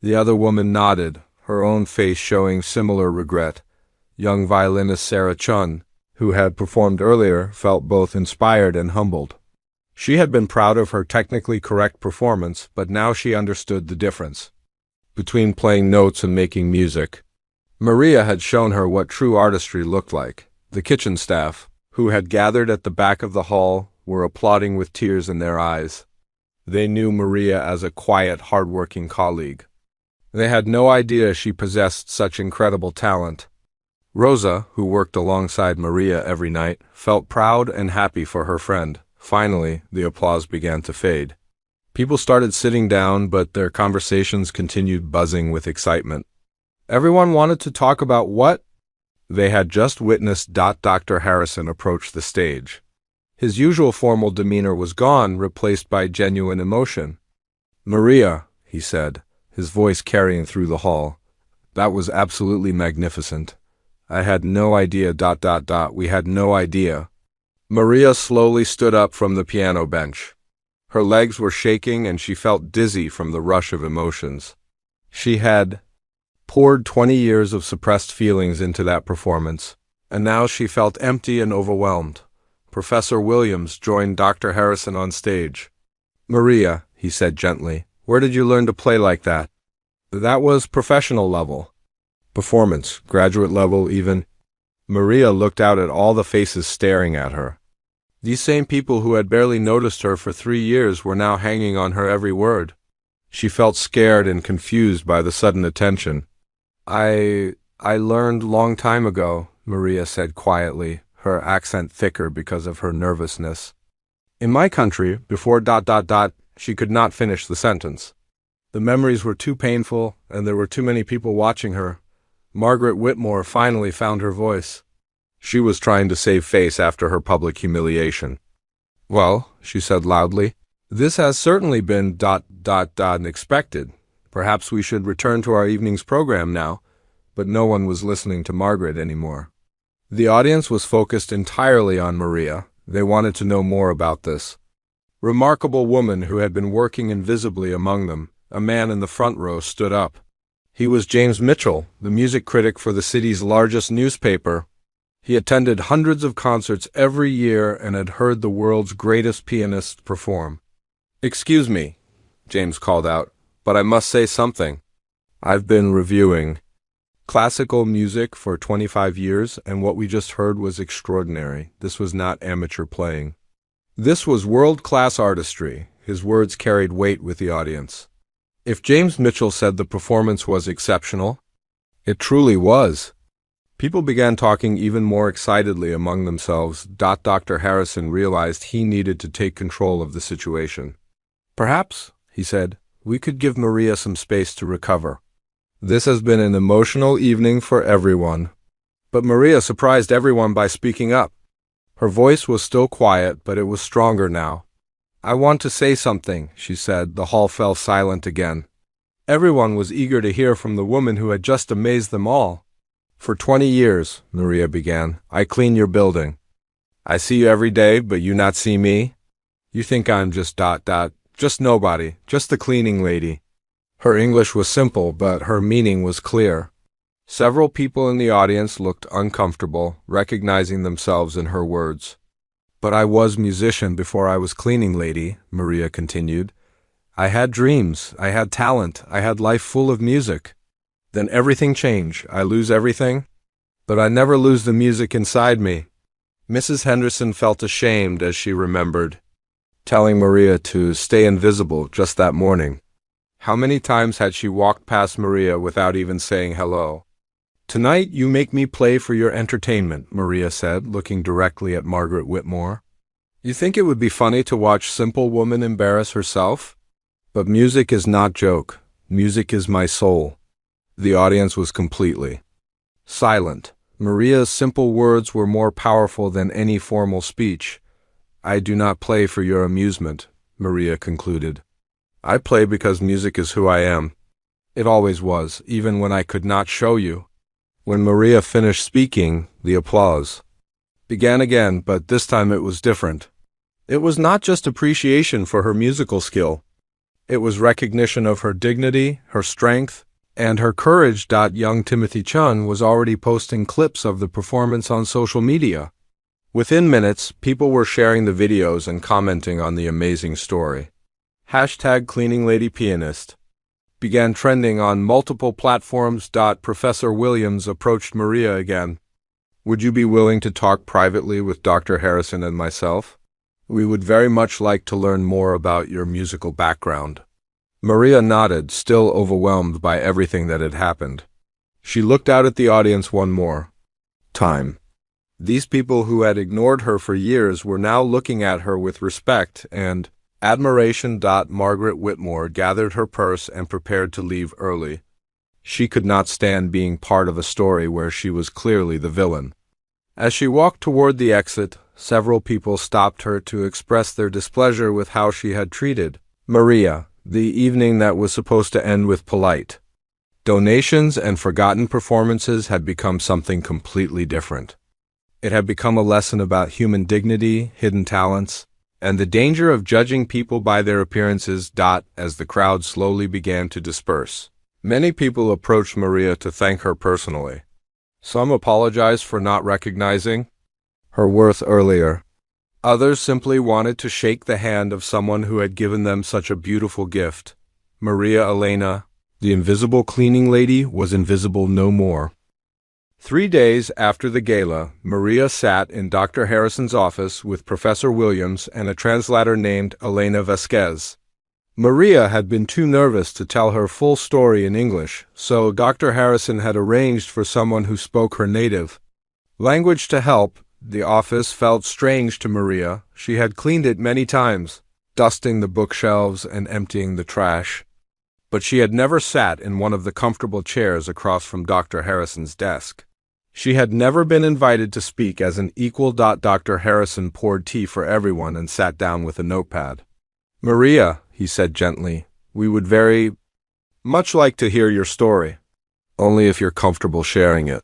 The other woman nodded, her own face showing similar regret. Young violinist Sarah Chun, who had performed earlier, felt both inspired and humbled. She had been proud of her technically correct performance, but now she understood the difference between playing notes and making music. Maria had shown her what true artistry looked like. The kitchen staff, who had gathered at the back of the hall, were applauding with tears in their eyes. They knew Maria as a quiet, hard-working colleague. They had no idea she possessed such incredible talent. Rosa, who worked alongside Maria every night, felt proud and happy for her friend. Finally, the applause began to fade. People started sitting down, but their conversations continued buzzing with excitement. Everyone wanted to talk about what they had just witnessed. Dr. Harrison approached the stage. His usual formal demeanor was gone, replaced by genuine emotion. "Maria," he said, his voice carrying through the hall, "that was absolutely magnificent. I had no idea. We had no idea." Maria slowly stood up from the piano bench. Her legs were shaking and she felt dizzy from the rush of emotions. She had poured 20 years of suppressed feelings into that performance, and now she felt empty and overwhelmed. Professor Williams joined Dr. Harrison on stage. "Maria," he said gently, "where did you learn to play like that?" "That was professional level. Performance, graduate level even." Maria looked out at all the faces staring at her. These same people who had barely noticed her for 3 years were now hanging on her every word. She felt scared and confused by the sudden attention. I learned long time ago," Maria said quietly, her accent thicker because of her nervousness. "In my country, before ... She could not finish the sentence. The memories were too painful, and there were too many people watching her. Margaret Whitmore finally found her voice. She was trying to save face after her public humiliation. "Well," she said loudly, "this has certainly been ... expected. Perhaps we should return to our evening's program now." But no one was listening to Margaret anymore. The audience was focused entirely on Maria. They wanted to know more about this remarkable woman who had been working invisibly among them. A man in the front row stood up. He was James Mitchell, the music critic for the city's largest newspaper. He attended hundreds of concerts every year and had heard the world's greatest pianists perform. "Excuse me," James called out, "but I must say something. I've been reviewing classical music for 25 years, and what we just heard was extraordinary. This was not amateur playing. This was world-class artistry." His words carried weight with the audience. If James Mitchell said the performance was exceptional, it truly was. People began talking even more excitedly among themselves. Dr. Harrison realized he needed to take control of the situation. "Perhaps," he said, "we could give Maria some space to recover. This has been an emotional evening for everyone." But Maria surprised everyone by speaking up. Her voice was still quiet, but it was stronger now. "I want to say something," she said. The hall fell silent again. Everyone was eager to hear from the woman who had just amazed them all. "For 20 years, Maria began, I clean your building. I see you every day, but you not see me. You think I'm just ... just nobody, just the cleaning lady." Her English was simple, but her meaning was clear. Several people in the audience looked uncomfortable, recognizing themselves in her words. "But I was musician before I was cleaning lady," Maria continued. "I had dreams, I had talent, I had life full of music. Then everything changed. I lose everything, but I never lose the music inside me." Mrs. Henderson felt ashamed as she remembered telling Maria to stay invisible just that morning. How many times had she walked past Maria without even saying hello? "Tonight you make me play for your entertainment," Maria said, looking directly at Margaret Whitmore. "You think it would be funny to watch simple woman embarrass herself? But music is not joke. Music is my soul." The audience was completely silent. Maria's simple words were more powerful than any formal speech. "I do not play for your amusement," Maria concluded. "I play because music is who I am." It always was, even when I could not show you. When Maria finished speaking, the applause began again, but this time it was different. It was not just appreciation for her musical skill. It was recognition of her dignity, her strength, and her courage. Young Timothy Chun was already posting clips of the performance on social media. Within minutes, people were sharing the videos and commenting on the amazing story. #CleaningLadyPianist began trending on multiple platforms. Professor Williams approached Maria again. Would you be willing to talk privately with Dr. Harrison and myself? We would very much like to learn more about your musical background. Maria nodded, still overwhelmed by everything that had happened. She looked out at the audience one more time. These people who had ignored her for years were now looking at her with respect and admiration. Margaret Whitmore gathered her purse and prepared to leave early. She could not stand being part of a story where she was clearly the villain. As she walked toward the exit, several people stopped her to express their displeasure with how she had treated Maria, the evening that was supposed to end with polite donations and forgotten performances had become something completely different. It had become a lesson about human dignity, hidden talents, and the danger of judging people by their appearances. As the crowd slowly began to disperse, many people approached Maria to thank her personally. Some apologized for not recognizing her worth earlier. Others simply wanted to shake the hand of someone who had given them such a beautiful gift. Maria Elena, the invisible cleaning lady, was invisible no more. 3 days after the gala, Maria sat in Dr. Harrison's office with Professor Williams and a translator named Elena Vasquez. Maria had been too nervous to tell her full story in English, so Dr. Harrison had arranged for someone who spoke her native language to help. The office felt strange to Maria. She had cleaned it many times, dusting the bookshelves and emptying the trash. But she had never sat in one of the comfortable chairs across from Dr. Harrison's desk. She had never been invited to speak as an equal. Dr. Harrison poured tea for everyone and sat down with a notepad. Maria, he said gently, we would very much like to hear your story, only if you're comfortable sharing it.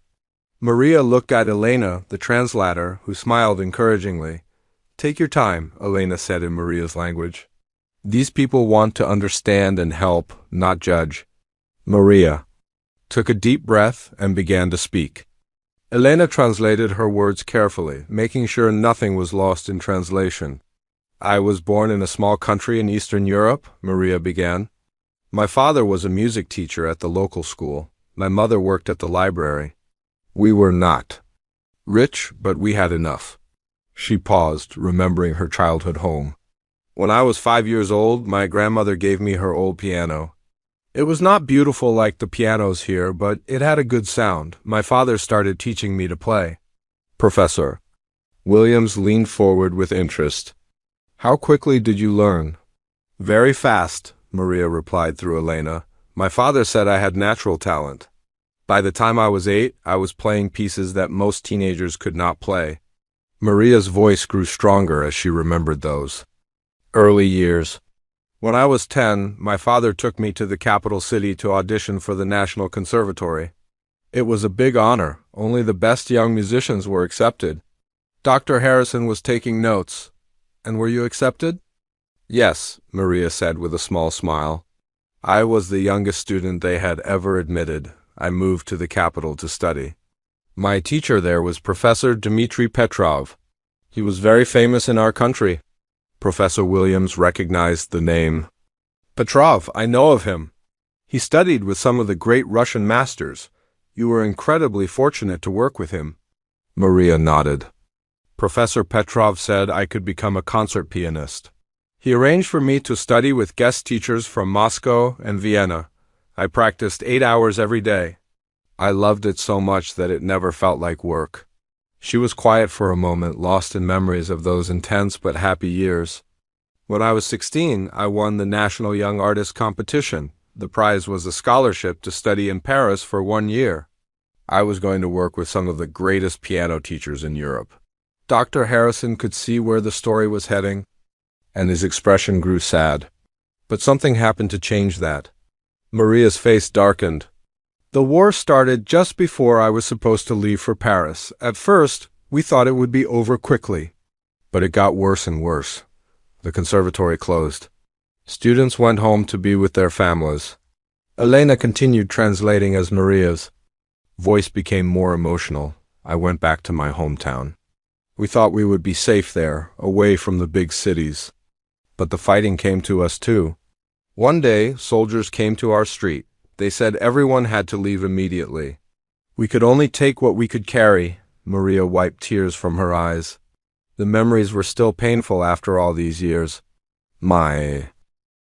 Maria looked at Elena, the translator, who smiled encouragingly. Take your time, Elena said in Maria's language. These people want to understand and help, not judge. Maria took a deep breath and began to speak. Elena translated her words carefully, making sure nothing was lost in translation. I was born in a small country in Eastern Europe, Maria began. My father was a music teacher at the local school. My mother worked at the library. We were not rich, but we had enough. She paused, remembering her childhood home. When I was 5 years old, my grandmother gave me her old piano. It was not beautiful like the pianos here, but it had a good sound. My father started teaching me to play. Professor Williams leaned forward with interest. How quickly did you learn? Very fast, Maria replied through Elena. My father said I had natural talent. By the time I was 8, I was playing pieces that most teenagers could not play. Maria's voice grew stronger as she remembered those early years. When I was 10, my father took me to the capital city to audition for the National Conservatory. It was a big honor. Only the best young musicians were accepted. Dr. Harrison was taking notes. And were you accepted? Yes, Maria said with a small smile. I was the youngest student they had ever admitted. I moved to the capital to study. My teacher there was Professor Dmitry Petrov. He was very famous in our country. Professor Williams recognized the name. Petrov, I know of him. He studied with some of the great Russian masters. You were incredibly fortunate to work with him. Maria nodded. Professor Petrov said I could become a concert pianist. He arranged for me to study with guest teachers from Moscow and Vienna. I practiced 8 hours every day. I loved it so much that it never felt like work. She was quiet for a moment, lost in memories of those intense but happy years. When I was 16, I won the National Young Artist Competition. The prize was a scholarship to study in Paris for 1 year. I was going to work with some of the greatest piano teachers in Europe. Dr. Harrison could see where the story was heading, and his expression grew sad. But something happened to change that. Maria's face darkened. The war started just before I was supposed to leave for Paris. At first, we thought it would be over quickly. But it got worse and worse. The conservatory closed. Students went home to be with their families. Elena continued translating as Maria's voice became more emotional. I went back to my hometown. We thought we would be safe there, away from the big cities. But the fighting came to us too. One day, soldiers came to our street. They said everyone had to leave immediately. We could only take what we could carry. Maria wiped tears from her eyes. The memories were still painful after all these years. My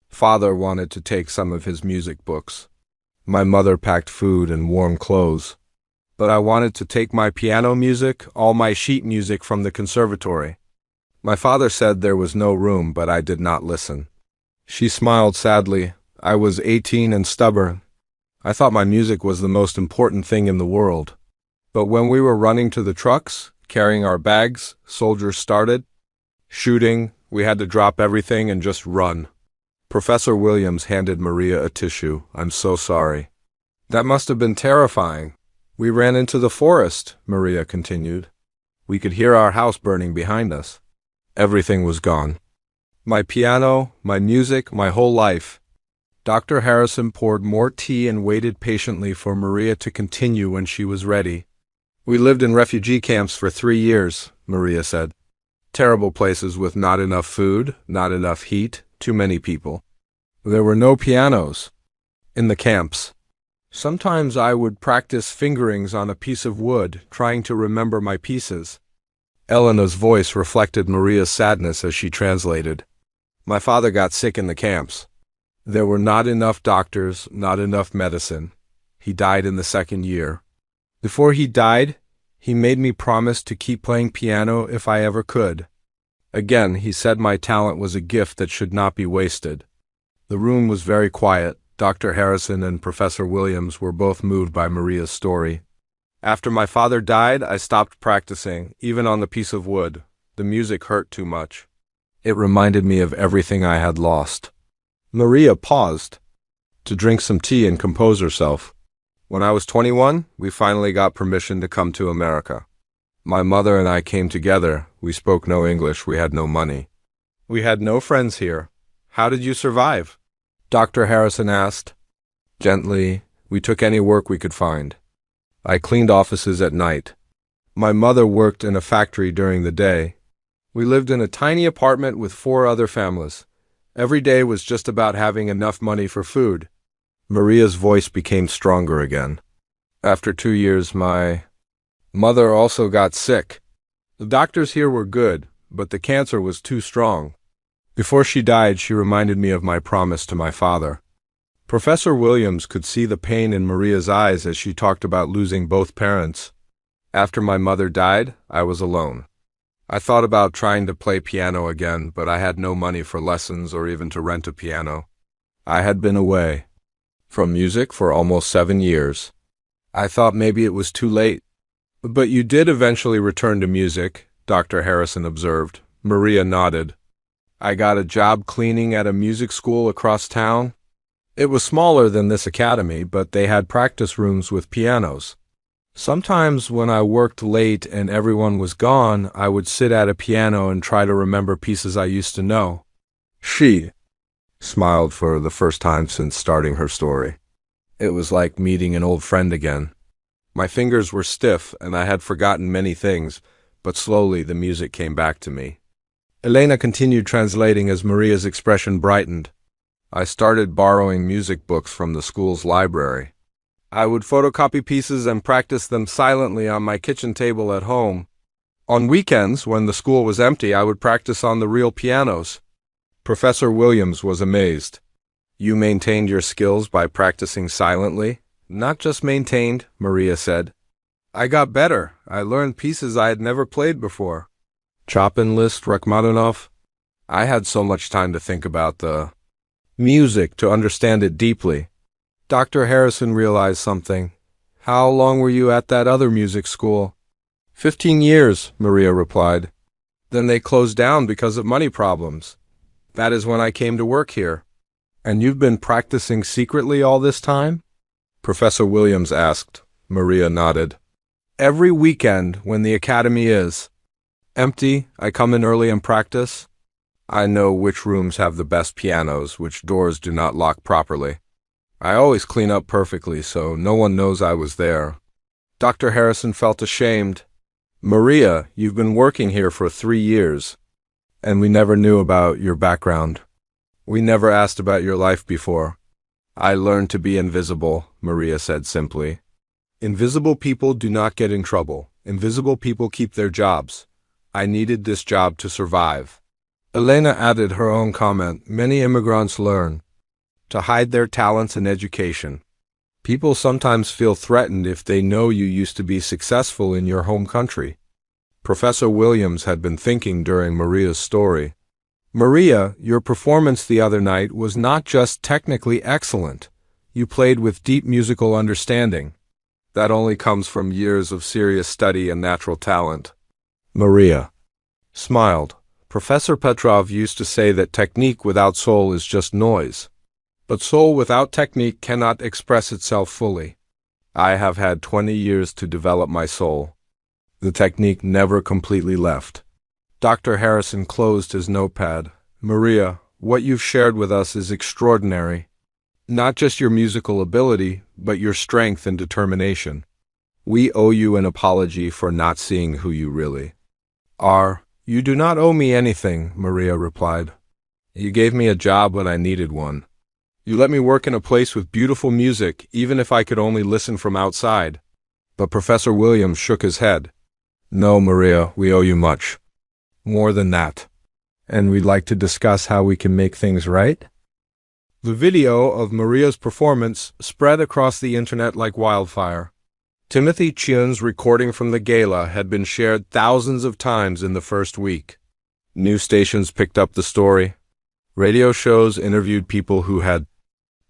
father wanted to take some of his music books. My mother packed food and warm clothes. But I wanted to take my piano music, all my sheet music from the conservatory. My father said there was no room, but I did not listen. She smiled sadly. I was 18 and stubborn. I thought my music was the most important thing in the world. But when we were running to the trucks, carrying our bags, soldiers started shooting. We had to drop everything and just run. Professor Williams handed Maria a tissue. I'm so sorry. That must have been terrifying. We ran into the forest, Maria continued. We could hear our house burning behind us. Everything was gone. My piano, my music, my whole life. Dr. Harrison poured more tea and waited patiently for Maria to continue when she was ready. We lived in refugee camps for 3 years, Maria said. Terrible places with not enough food, not enough heat, too many people. There were no pianos in the camps. Sometimes I would practice fingerings on a piece of wood, trying to remember my pieces. Elena's voice reflected Maria's sadness as she translated. My father got sick in the camps. There were not enough doctors, not enough medicine. He died in the 2nd year. Before he died, he made me promise to keep playing piano if I ever could. Again, he said my talent was a gift that should not be wasted. The room was very quiet. Dr. Harrison and Professor Williams were both moved by Maria's story. After my father died, I stopped practicing, even on the piece of wood. The music hurt too much. It reminded me of everything I had lost. Maria paused to drink some tea and compose herself. When I was 21, we finally got permission to come to America. My mother and I came together. We spoke no English. We had no money. We had no friends here. How did you survive? Dr. Harrison asked. Gently, we took any work we could find. I cleaned offices at night. My mother worked in a factory during the day. We lived in a tiny apartment with 4 other families. Every day was just about having enough money for food. Maria's voice became stronger again. After 2 years, my mother also got sick. The doctors here were good, but the cancer was too strong. Before she died, she reminded me of my promise to my father. Professor Williams could see the pain in Maria's eyes as she talked about losing both parents. After my mother died, I was alone. I thought about trying to play piano again, but I had no money for lessons or even to rent a piano. I had been away from music for almost 7 years. I thought maybe it was too late. But you did eventually return to music, Dr. Harrison observed. Maria nodded. I got a job cleaning at a music school across town. It was smaller than this academy, but they had practice rooms with pianos. Sometimes when I worked late and everyone was gone, I would sit at a piano and try to remember pieces I used to know. She smiled for the first time since starting her story. It was like meeting an old friend again. My fingers were stiff and I had forgotten many things, but slowly the music came back to me. Elena continued translating as Maria's expression brightened. I started borrowing music books from the school's library. I would photocopy pieces and practice them silently on my kitchen table at home. On weekends, when the school was empty, I would practice on the real pianos. Professor Williams was amazed. You maintained your skills by practicing silently? Not just maintained, Maria said. I got better. I learned pieces I had never played before. Chopin, Liszt, Rachmaninoff. I had so much time to think about the music, to understand it deeply. Dr. Harrison realized something. How long were you at that other music school? 15 years, Maria replied. Then they closed down because of money problems. That is when I came to work here. And you've been practicing secretly all this time? Professor Williams asked. Maria nodded. Every weekend when the academy is empty, I come in early and practice. I know which rooms have the best pianos, which doors do not lock properly. I always clean up perfectly, so no one knows I was there. Dr. Harrison felt ashamed. Maria, you've been working here for 3 years, and we never knew about your background. We never asked about your life before. I learned to be invisible, Maria said simply. Invisible people do not get in trouble. Invisible people keep their jobs. I needed this job to survive. Elena added her own comment. Many immigrants learn to hide their talents and education. People sometimes feel threatened if they know you used to be successful in your home country. Professor Williams had been thinking during Maria's story. Maria, your performance the other night was not just technically excellent. You played with deep musical understanding. That only comes from years of serious study and natural talent. Maria smiled. Professor Petrov used to say that technique without soul is just noise. But soul without technique cannot express itself fully. I have had 20 years to develop my soul. The technique never completely left. Dr. Harrison closed his notepad. Maria, what you've shared with us is extraordinary. Not just your musical ability, but your strength and determination. We owe you an apology for not seeing who you really are. You do not owe me anything, Maria replied. You gave me a job when I needed one. You let me work in a place with beautiful music, even if I could only listen from outside. But Professor Williams shook his head. No, Maria, we owe you much. More than that. And we'd like to discuss how we can make things right? The video of Maria's performance spread across the internet like wildfire. Timothy Chiun's recording from the gala had been shared thousands of times in the first week. News stations picked up the story. Radio shows interviewed people who had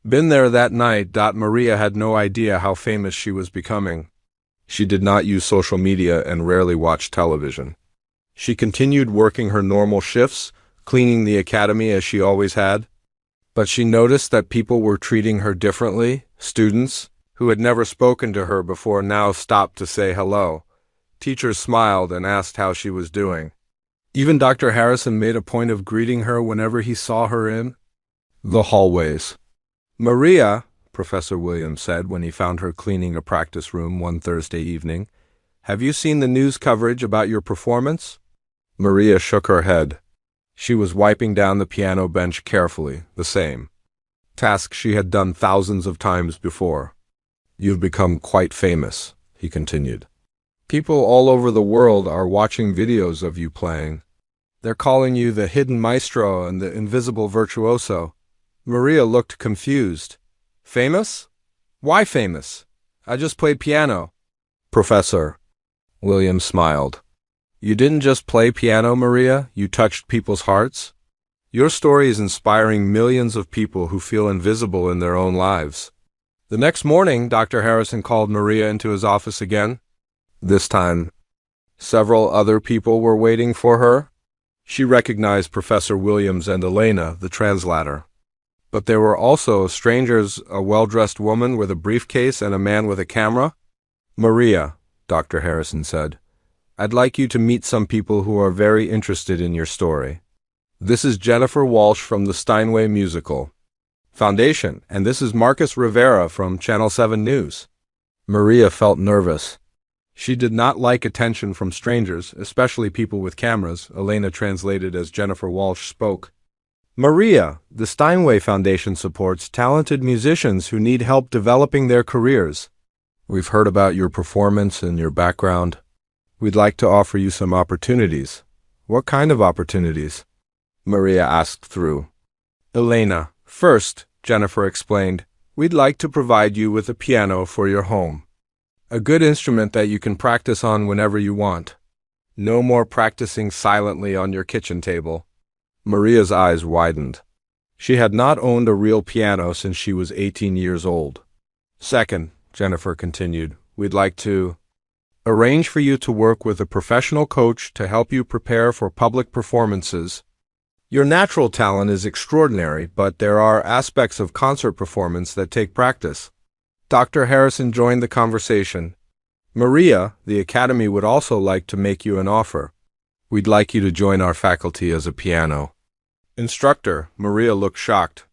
been there that night. Maria had no idea how famous she was becoming. She did not use social media and rarely watched television. She continued working her normal shifts, cleaning the academy as she always had. But she noticed that people were treating her differently. Students, who had never spoken to her before, now stopped to say hello. Teachers smiled and asked how she was doing. Even Dr. Harrison made a point of greeting her whenever he saw her in the hallways. Maria, Professor Williams said when he found her cleaning a practice room one Thursday evening, have you seen the news coverage about your performance? Maria shook her head. She was wiping down the piano bench carefully, the same task she had done thousands of times before. You've become quite famous, he continued. People all over the world are watching videos of you playing. They're calling you the hidden maestro and the invisible virtuoso. Maria looked confused. Famous? Why famous? I just played piano. Professor Williams smiled. You didn't just play piano, Maria, you touched people's hearts. Your story is inspiring millions of people who feel invisible in their own lives. The next morning, Dr. Harrison called Maria into his office again. This time, several other people were waiting for her. She recognized Professor Williams and Elena, the translator. But there were also strangers, a well-dressed woman with a briefcase and a man with a camera. Maria, Dr. Harrison said, I'd like you to meet some people who are very interested in your story. This is Jennifer Walsh from the Steinway Musical Foundation, and this is Marcus Rivera from Channel 7 News. Maria felt nervous. She did not like attention from strangers, especially people with cameras. Elena translated as Jennifer Walsh spoke. Maria, the Steinway Foundation supports talented musicians who need help developing their careers. We've heard about your performance and your background. We'd like to offer you some opportunities. What kind of opportunities? Maria asked through Elena. First, Jennifer explained, we'd like to provide you with a piano for your home. A good instrument that you can practice on whenever you want. No more practicing silently on your kitchen table. Maria's eyes widened. She had not owned a real piano since she was 18 years old. Second, Jennifer continued, we'd like to arrange for you to work with a professional coach to help you prepare for public performances. Your natural talent is extraordinary, but there are aspects of concert performance that take practice. Dr. Harrison joined the conversation. Maria, the Academy would also like to make you an offer. We'd like you to join our faculty as a piano instructor. Maria looked shocked.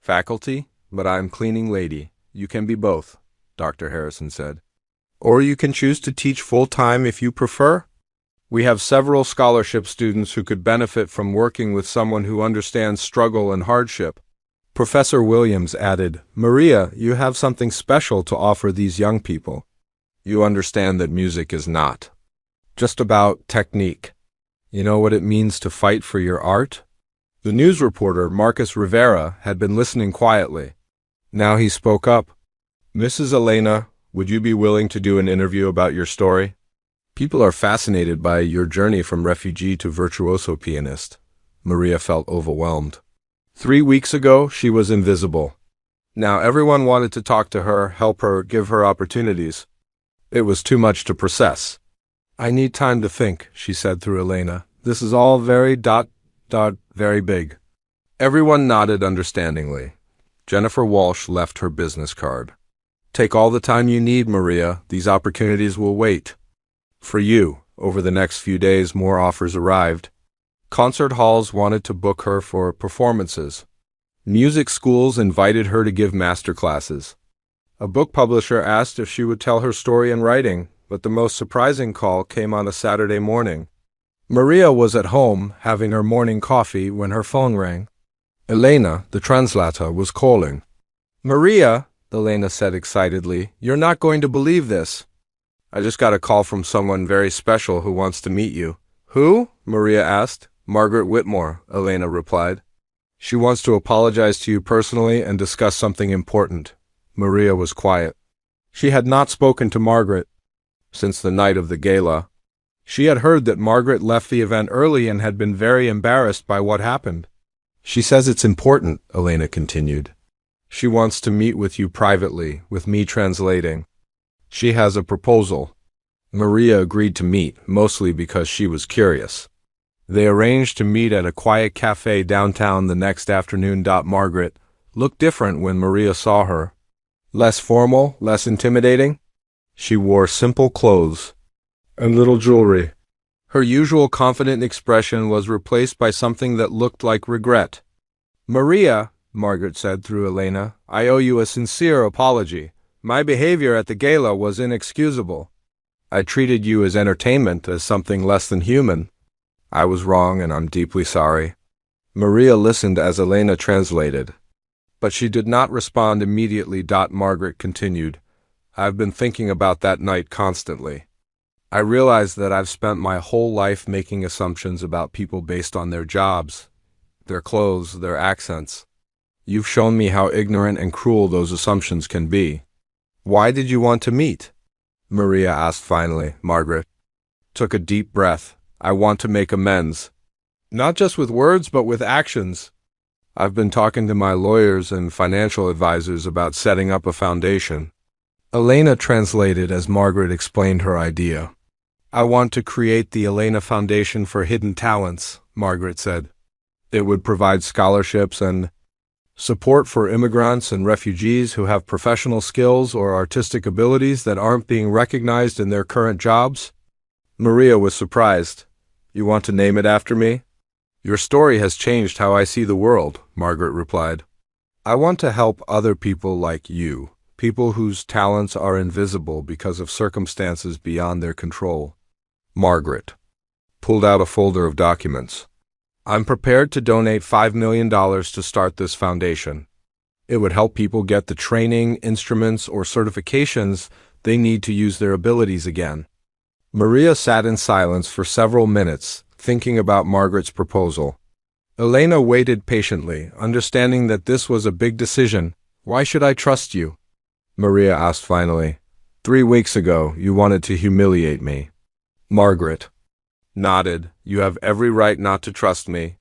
Faculty? But I'm cleaning lady. You can be both, Dr. Harrison said. Or you can choose to teach full-time if you prefer. We have several scholarship students who could benefit from working with someone who understands struggle and hardship. Professor Williams added, Maria, you have something special to offer these young people. You understand that music is not just about technique. You know what it means to fight for your art? The news reporter, Marcus Rivera, had been listening quietly. Now he spoke up. Mrs. Elena, would you be willing to do an interview about your story? People are fascinated by your journey from refugee to virtuoso pianist. Maria felt overwhelmed. 3 weeks ago, she was invisible. Now everyone wanted to talk to her, help her, give her opportunities. It was too much to process. I need time to think, she said through Elena. This is all very very big. Everyone nodded understandingly. Jennifer Walsh left her business card. Take all the time you need, Maria. These opportunities will wait. For you, over the next few days, more offers arrived. Concert halls wanted to book her for performances. Music schools invited her to give master classes. A book publisher asked if she would tell her story in writing, but the most surprising call came on a Saturday morning. Maria was at home, having her morning coffee, when her phone rang. Elena, the translator, was calling. Maria, Elena said excitedly, you're not going to believe this. I just got a call from someone very special who wants to meet you. Who? Maria asked. Margaret Whitmore, Elena replied. She wants to apologize to you personally and discuss something important. Maria was quiet. She had not spoken to Margaret since the night of the gala. She had heard that Margaret left the event early and had been very embarrassed by what happened. She says it's important, Elena continued. She wants to meet with you privately, with me translating. She has a proposal. Maria agreed to meet, mostly because she was curious. They arranged to meet at a quiet cafe downtown the next afternoon. Margaret looked different when Maria saw her. Less formal, less intimidating. She wore simple clothes and little jewelry. Her usual confident expression was replaced by something that looked like regret. Maria, Margaret said through Elena, I owe you a sincere apology. My behavior at the gala was inexcusable. I treated you as entertainment, as something less than human. I was wrong, and I'm deeply sorry. Maria listened as Elena translated. But she did not respond immediately. Margaret continued, I've been thinking about that night constantly. I realize that I've spent my whole life making assumptions about people based on their jobs, their clothes, their accents. You've shown me how ignorant and cruel those assumptions can be. Why did you want to meet? Maria asked finally. Margaret took a deep breath. I want to make amends. Not just with words, but with actions. I've been talking to my lawyers and financial advisors about setting up a foundation. Elena translated as Margaret explained her idea. I want to create the Elena Foundation for Hidden Talents, Margaret said. It would provide scholarships and support for immigrants and refugees who have professional skills or artistic abilities that aren't being recognized in their current jobs. Maria was surprised. You want to name it after me? Your story has changed how I see the world, Margaret replied. I want to help other people like you, people whose talents are invisible because of circumstances beyond their control. Margaret pulled out a folder of documents. I'm prepared to donate $5 million to start this foundation. It would help people get the training, instruments, or certifications they need to use their abilities again. Maria sat in silence for several minutes, thinking about Margaret's proposal. Elena waited patiently, understanding that this was a big decision. Why should I trust you? Maria asked finally. 3 weeks ago, you wanted to humiliate me. Margaret nodded. You have every right not to trust me.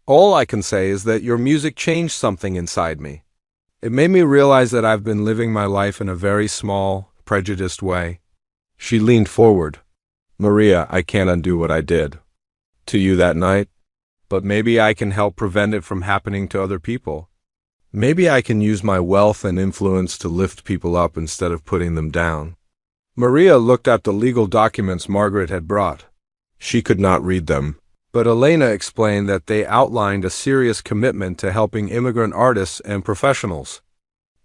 All I can say is that your music changed something inside me. It made me realize that I've been living my life in a very small, prejudiced way. She leaned forward. Maria, I can't undo what I did to you that night. but maybe I can help prevent it from happening to other people. Maybe I can use my wealth and influence to lift people up instead of putting them down. Maria looked at the legal documents Margaret had brought. She could not read them, but Elena explained that they outlined a serious commitment to helping immigrant artists and professionals.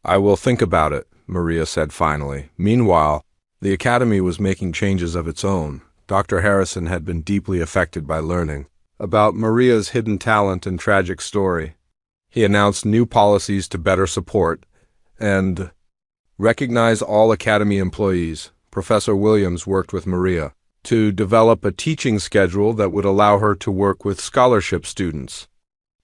I will think about it, Maria said finally. Meanwhile, the Academy was making changes of its own. Dr. Harrison had been deeply affected by learning about Maria's hidden talent and tragic story. He announced new policies to better support and recognize all Academy employees. Professor Williams worked with Maria to develop a teaching schedule that would allow her to work with scholarship students.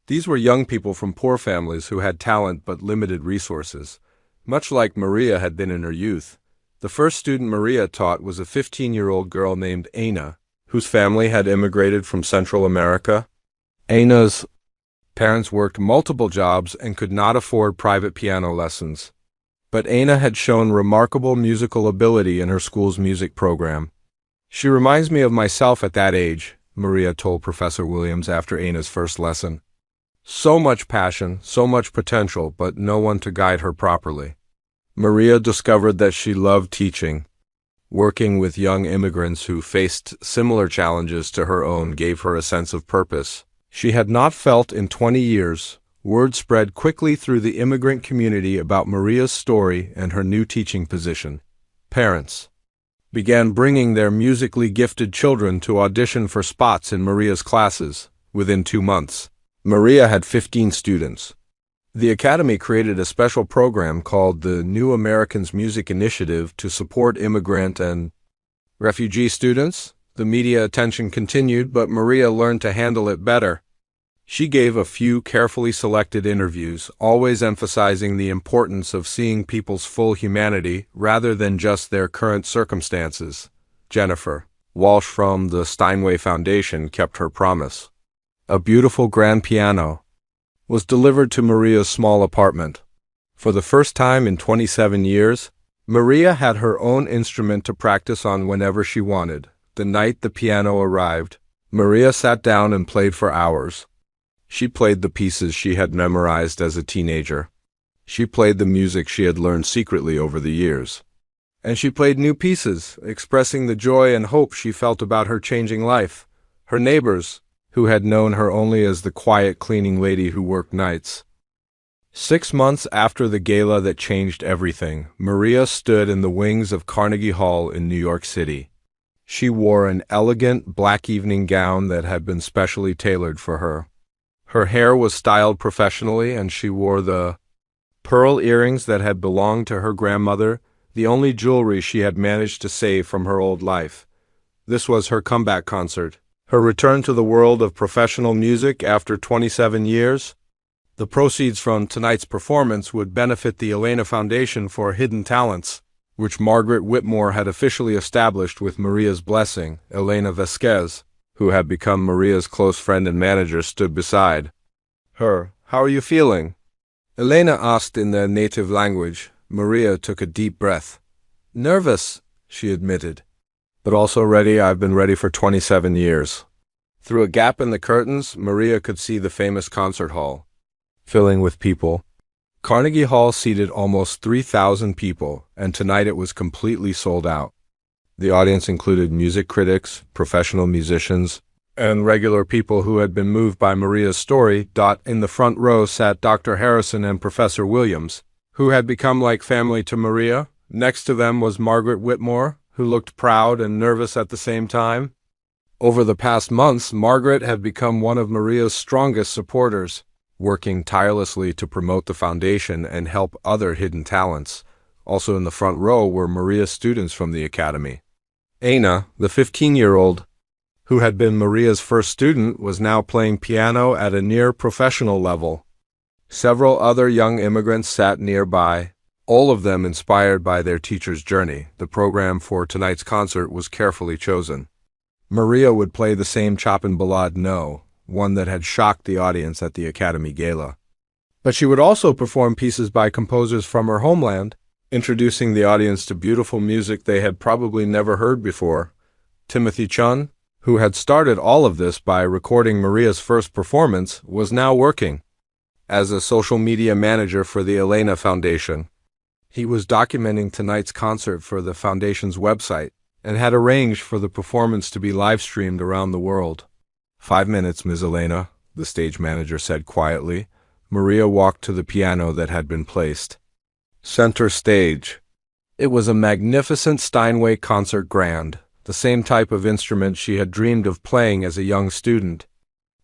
These were young people from poor families who had talent but limited resources, much like Maria had been in her youth. The first student Maria taught was a 15-year-old girl named Aina, whose family had immigrated from Central America. Aina's parents worked multiple jobs and could not afford private piano lessons. But Aina had shown remarkable musical ability in her school's music program. She reminds me of myself at that age, Maria told Professor Williams after Aina's first lesson. So much passion, so much potential, but no one to guide her properly. Maria discovered that she loved teaching. Working with young immigrants who faced similar challenges to her own gave her a sense of purpose she had not felt in 20 years. Word spread quickly through the immigrant community about Maria's story and her new teaching position. Parents began bringing their musically gifted children to audition for spots in Maria's classes. Within 2 months, Maria had 15 students. The Academy created a special program called the New Americans Music Initiative to support immigrant and refugee students. The media attention continued, but Maria learned to handle it better. She gave a few carefully selected interviews, always emphasizing the importance of seeing people's full humanity rather than just their current circumstances. Jennifer Walsh from the Steinway Foundation kept her promise. A beautiful grand piano was delivered to Maria's small apartment. For the first time in 27 years, Maria had her own instrument to practice on whenever she wanted. The night the piano arrived, Maria sat down and played for hours. She played the pieces she had memorized as a teenager. She played the music she had learned secretly over the years. And she played new pieces, expressing the joy and hope she felt about her changing life. Her neighbors, who had known her only as the quiet cleaning lady who worked nights. 6 months after the gala that changed everything, Maria stood in the wings of Carnegie Hall in New York City. She wore an elegant black evening gown that had been specially tailored for her. Her hair was styled professionally, and she wore the pearl earrings that had belonged to her grandmother, the only jewelry she had managed to save from her old life. This was her comeback concert, her return to the world of professional music after 27 years. The proceeds from tonight's performance would benefit the Elena Foundation for Hidden Talents, which Margaret Whitmore had officially established with Maria's blessing. Elena Vasquez, who had become Maria's close friend and manager, stood beside her. "How are you feeling?" Elena asked in their native language. Maria took a deep breath. "Nervous," she admitted, "but also ready. I've been ready for 27 years." Through a gap in the curtains, Maria could see the famous concert hall, filling with people. Carnegie Hall seated almost 3,000 people, and tonight it was completely sold out. The audience included music critics, professional musicians, and regular people who had been moved by Maria's story. In the front row sat Dr. Harrison and Professor Williams, who had become like family to Maria. Next to them was Margaret Whitmore, who looked proud and nervous at the same time. Over the past months, Margaret had become one of Maria's strongest supporters, working tirelessly to promote the foundation and help other hidden talents. Also in the front row were Maria's students from the Academy. Aina, the 15-year-old, who had been Maria's first student, was now playing piano at a near-professional level. Several other young immigrants sat nearby, all of them inspired by their teacher's journey. The program for tonight's concert was carefully chosen. Maria would play the same Chopin ballade No, one that had shocked the audience at the Academy Gala. But she would also perform pieces by composers from her homeland, introducing the audience to beautiful music they had probably never heard before. Timothy Chun, who had started all of this by recording Maria's first performance, was now working as a social media manager for the Elena Foundation. He was documenting tonight's concert for the foundation's website and had arranged for the performance to be live-streamed around the world. 5 minutes, Ms. Elena, the stage manager said quietly. Maria walked to the piano that had been placed. Center stage. It was a magnificent Steinway concert grand, the same type of instrument she had dreamed of playing as a young student.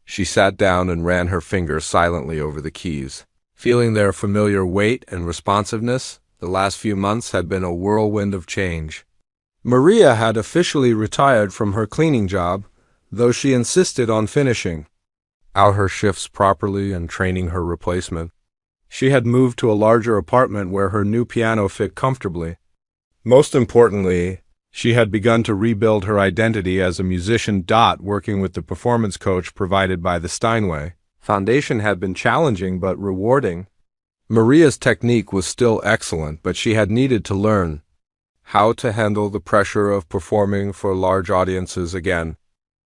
She sat down and ran her fingers silently over the keys. Feeling their familiar weight and responsiveness, the last few months had been a whirlwind of change. Maria had officially retired from her cleaning job, though she insisted on finishing out her shifts properly and training her replacement. She had moved to a larger apartment where her new piano fit comfortably. Most importantly, she had begun to rebuild her identity as a musician. Working with the performance coach provided by the Steinway Foundation had been challenging but rewarding. Maria's technique was still excellent, but she had needed to learn how to handle the pressure of performing for large audiences again.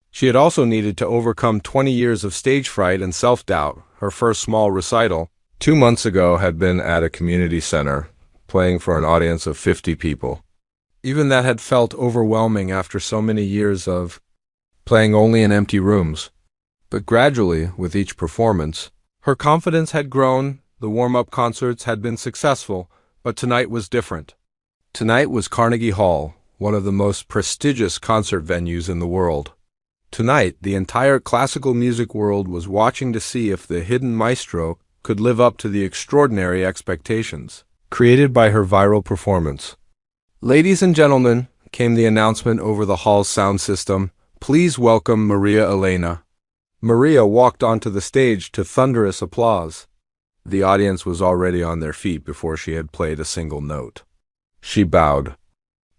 She had also needed to overcome 20 years of stage fright and self-doubt. Her first small recital, 2 months ago, had been at a community center, playing for an audience of 50 people. Even that had felt overwhelming after so many years of playing only in empty rooms. But gradually, with each performance, her confidence had grown. The warm-up concerts had been successful, but tonight was different. Tonight was Carnegie Hall, one of the most prestigious concert venues in the world. Tonight, the entire classical music world was watching to see if the hidden maestro could live up to the extraordinary expectations created by her viral performance. Ladies and gentlemen, came the announcement over the hall's sound system, please welcome Maria Elena. Maria walked onto the stage to thunderous applause. The audience was already on their feet before she had played a single note. She bowed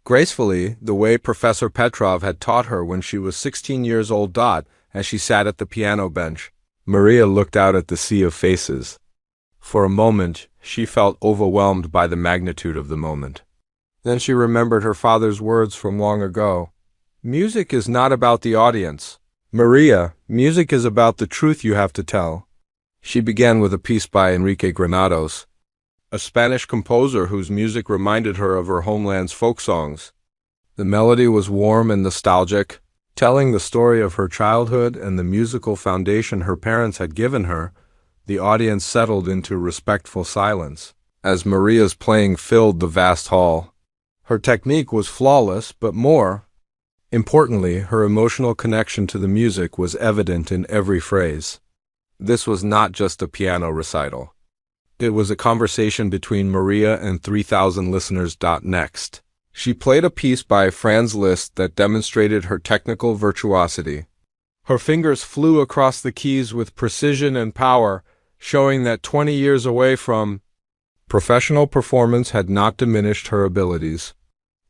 gracefully, the way Professor Petrov had taught her when she was 16 years old. As she sat at the piano bench, Maria looked out at the sea of faces. For a moment, she felt overwhelmed by the magnitude of the moment. Then she remembered her father's words from long ago. Music is not about the audience. Maria, music is about the truth you have to tell. She began with a piece by Enrique Granados, a Spanish composer whose music reminded her of her homeland's folk songs. The melody was warm and nostalgic, telling the story of her childhood and the musical foundation her parents had given her. The audience settled into respectful silence as Maria's playing filled the vast hall. Her technique was flawless, but more importantly, her emotional connection to the music was evident in every phrase. This was not just a piano recital. It was a conversation between Maria and 3,000 listeners. Next, she played a piece by Franz Liszt that demonstrated her technical virtuosity. Her fingers flew across the keys with precision and power, showing that 20 years away from professional performance had not diminished her abilities.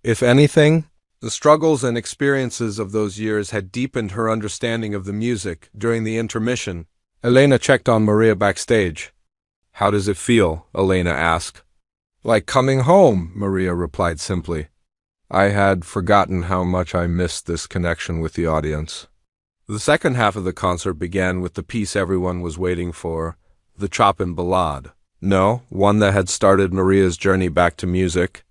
If anything, the struggles and experiences of those years had deepened her understanding of the music. During the intermission, Elena checked on Maria backstage. How does it feel? Elena asked. Like coming home, Maria replied simply. I had forgotten how much I missed this connection with the audience. The second half of the concert began with the piece everyone was waiting for, the Chopin Ballade. No, one that had started Maria's journey back to music.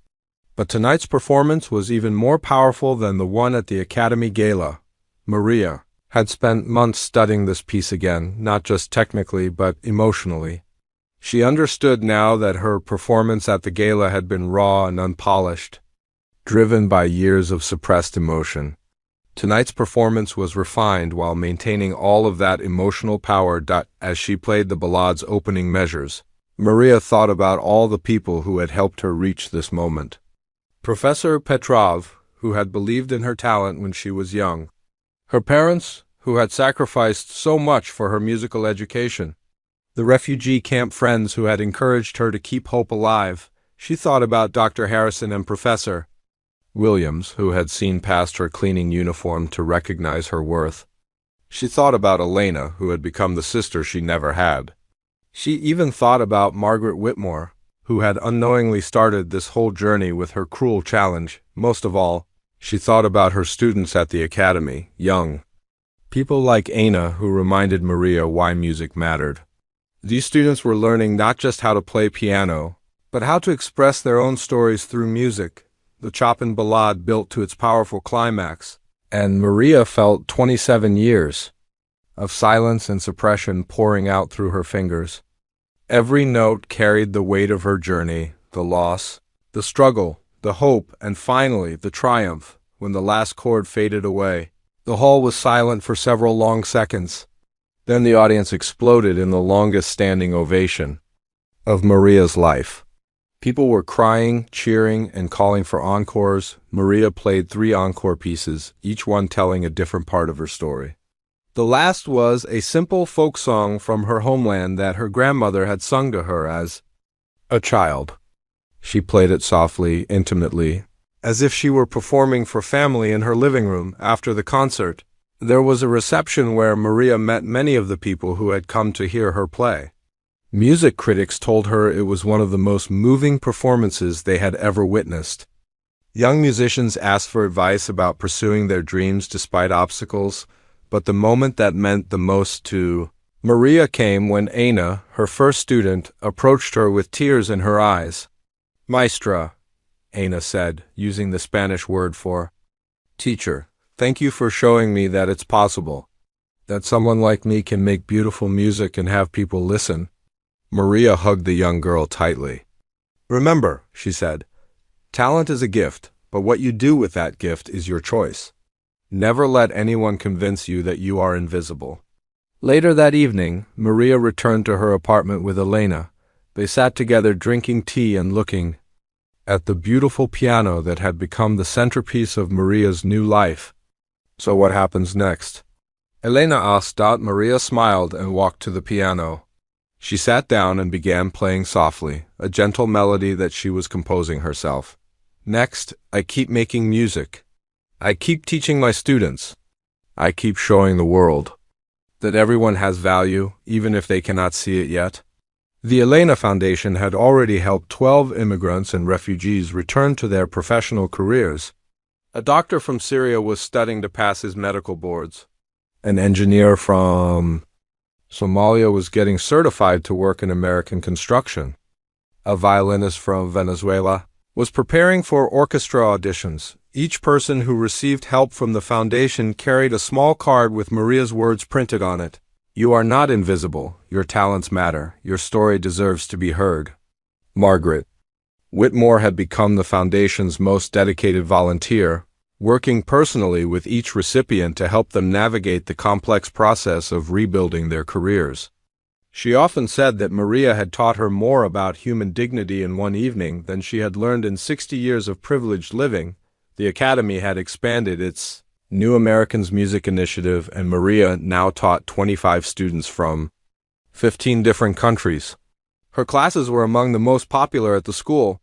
But tonight's performance was even more powerful than the one at the Academy Gala. Maria had spent months studying this piece again, not just technically, but emotionally. She understood now that her performance at the gala had been raw and unpolished, driven by years of suppressed emotion. Tonight's performance was refined while maintaining all of that emotional power. As she played the ballade's opening measures, Maria thought about all the people who had helped her reach this moment. Professor Petrov, who had believed in her talent when she was young. Her parents, who had sacrificed so much for her musical education. The refugee camp friends who had encouraged her to keep hope alive. She thought about Dr. Harrison and Professor Williams, who had seen past her cleaning uniform to recognize her worth. She thought about Elena, who had become the sister she never had. She even thought about Margaret Whitmore, who had unknowingly started this whole journey with her cruel challenge. Most of all, she thought about her students at the academy, young, People like Aina who reminded Maria why music mattered. These students were learning not just how to play piano, but how to express their own stories through music. The Chopin Ballade built to its powerful climax, and Maria felt 27 years of silence and suppression pouring out through her fingers. Every note carried the weight of her journey, the loss, the struggle, the hope, and finally the triumph. When the last chord faded away, the hall was silent for several long seconds. Then the audience exploded in the longest standing ovation of Maria's life. People were crying, cheering, and calling for encores. Maria played 3 encore pieces, each one telling a different part of her story. The last was a simple folk song from her homeland that her grandmother had sung to her as a child. She played it softly, intimately, as if she were performing for family in her living room. After the concert, there was a reception where Maria met many of the people who had come to hear her play. Music critics told her it was one of the most moving performances they had ever witnessed. Young musicians asked for advice about pursuing their dreams despite obstacles, but the moment that meant the most to Maria came when Aina, her first student, approached her with tears in her eyes. "Maestra," Aina said, using the Spanish word for teacher, "thank you for showing me that it's possible, that someone like me can make beautiful music and have people listen." Maria hugged the young girl tightly. "Remember," she said, "talent is a gift, but what you do with that gift is your choice. Never let anyone convince you that you are invisible." Later that evening, Maria returned to her apartment with Elena. They sat together drinking tea and looking at the beautiful piano that had become the centerpiece of Maria's new life. "So what happens next?" Elena asked. Maria smiled and walked to the piano. She sat down and began playing softly, a gentle melody that she was composing herself. "Next, I keep making music. I keep teaching my students. I keep showing the world that everyone has value, even if they cannot see it yet." The Elena Foundation had already helped 12 immigrants and refugees return to their professional careers. A doctor from Syria was studying to pass his medical boards. An engineer from Somalia was getting certified to work in American construction. A violinist from Venezuela was preparing for orchestra auditions. Each person who received help from the foundation carried a small card with Maria's words printed on it. "You are not invisible. Your talents matter. Your story deserves to be heard." Margaret Whitmore had become the foundation's most dedicated volunteer, working personally with each recipient to help them navigate the complex process of rebuilding their careers. She often said that Maria had taught her more about human dignity in one evening than she had learned in 60 years of privileged living. The Academy had expanded its New Americans Music Initiative, and Maria now taught 25 students from 15 different countries. Her classes were among the most popular at the school.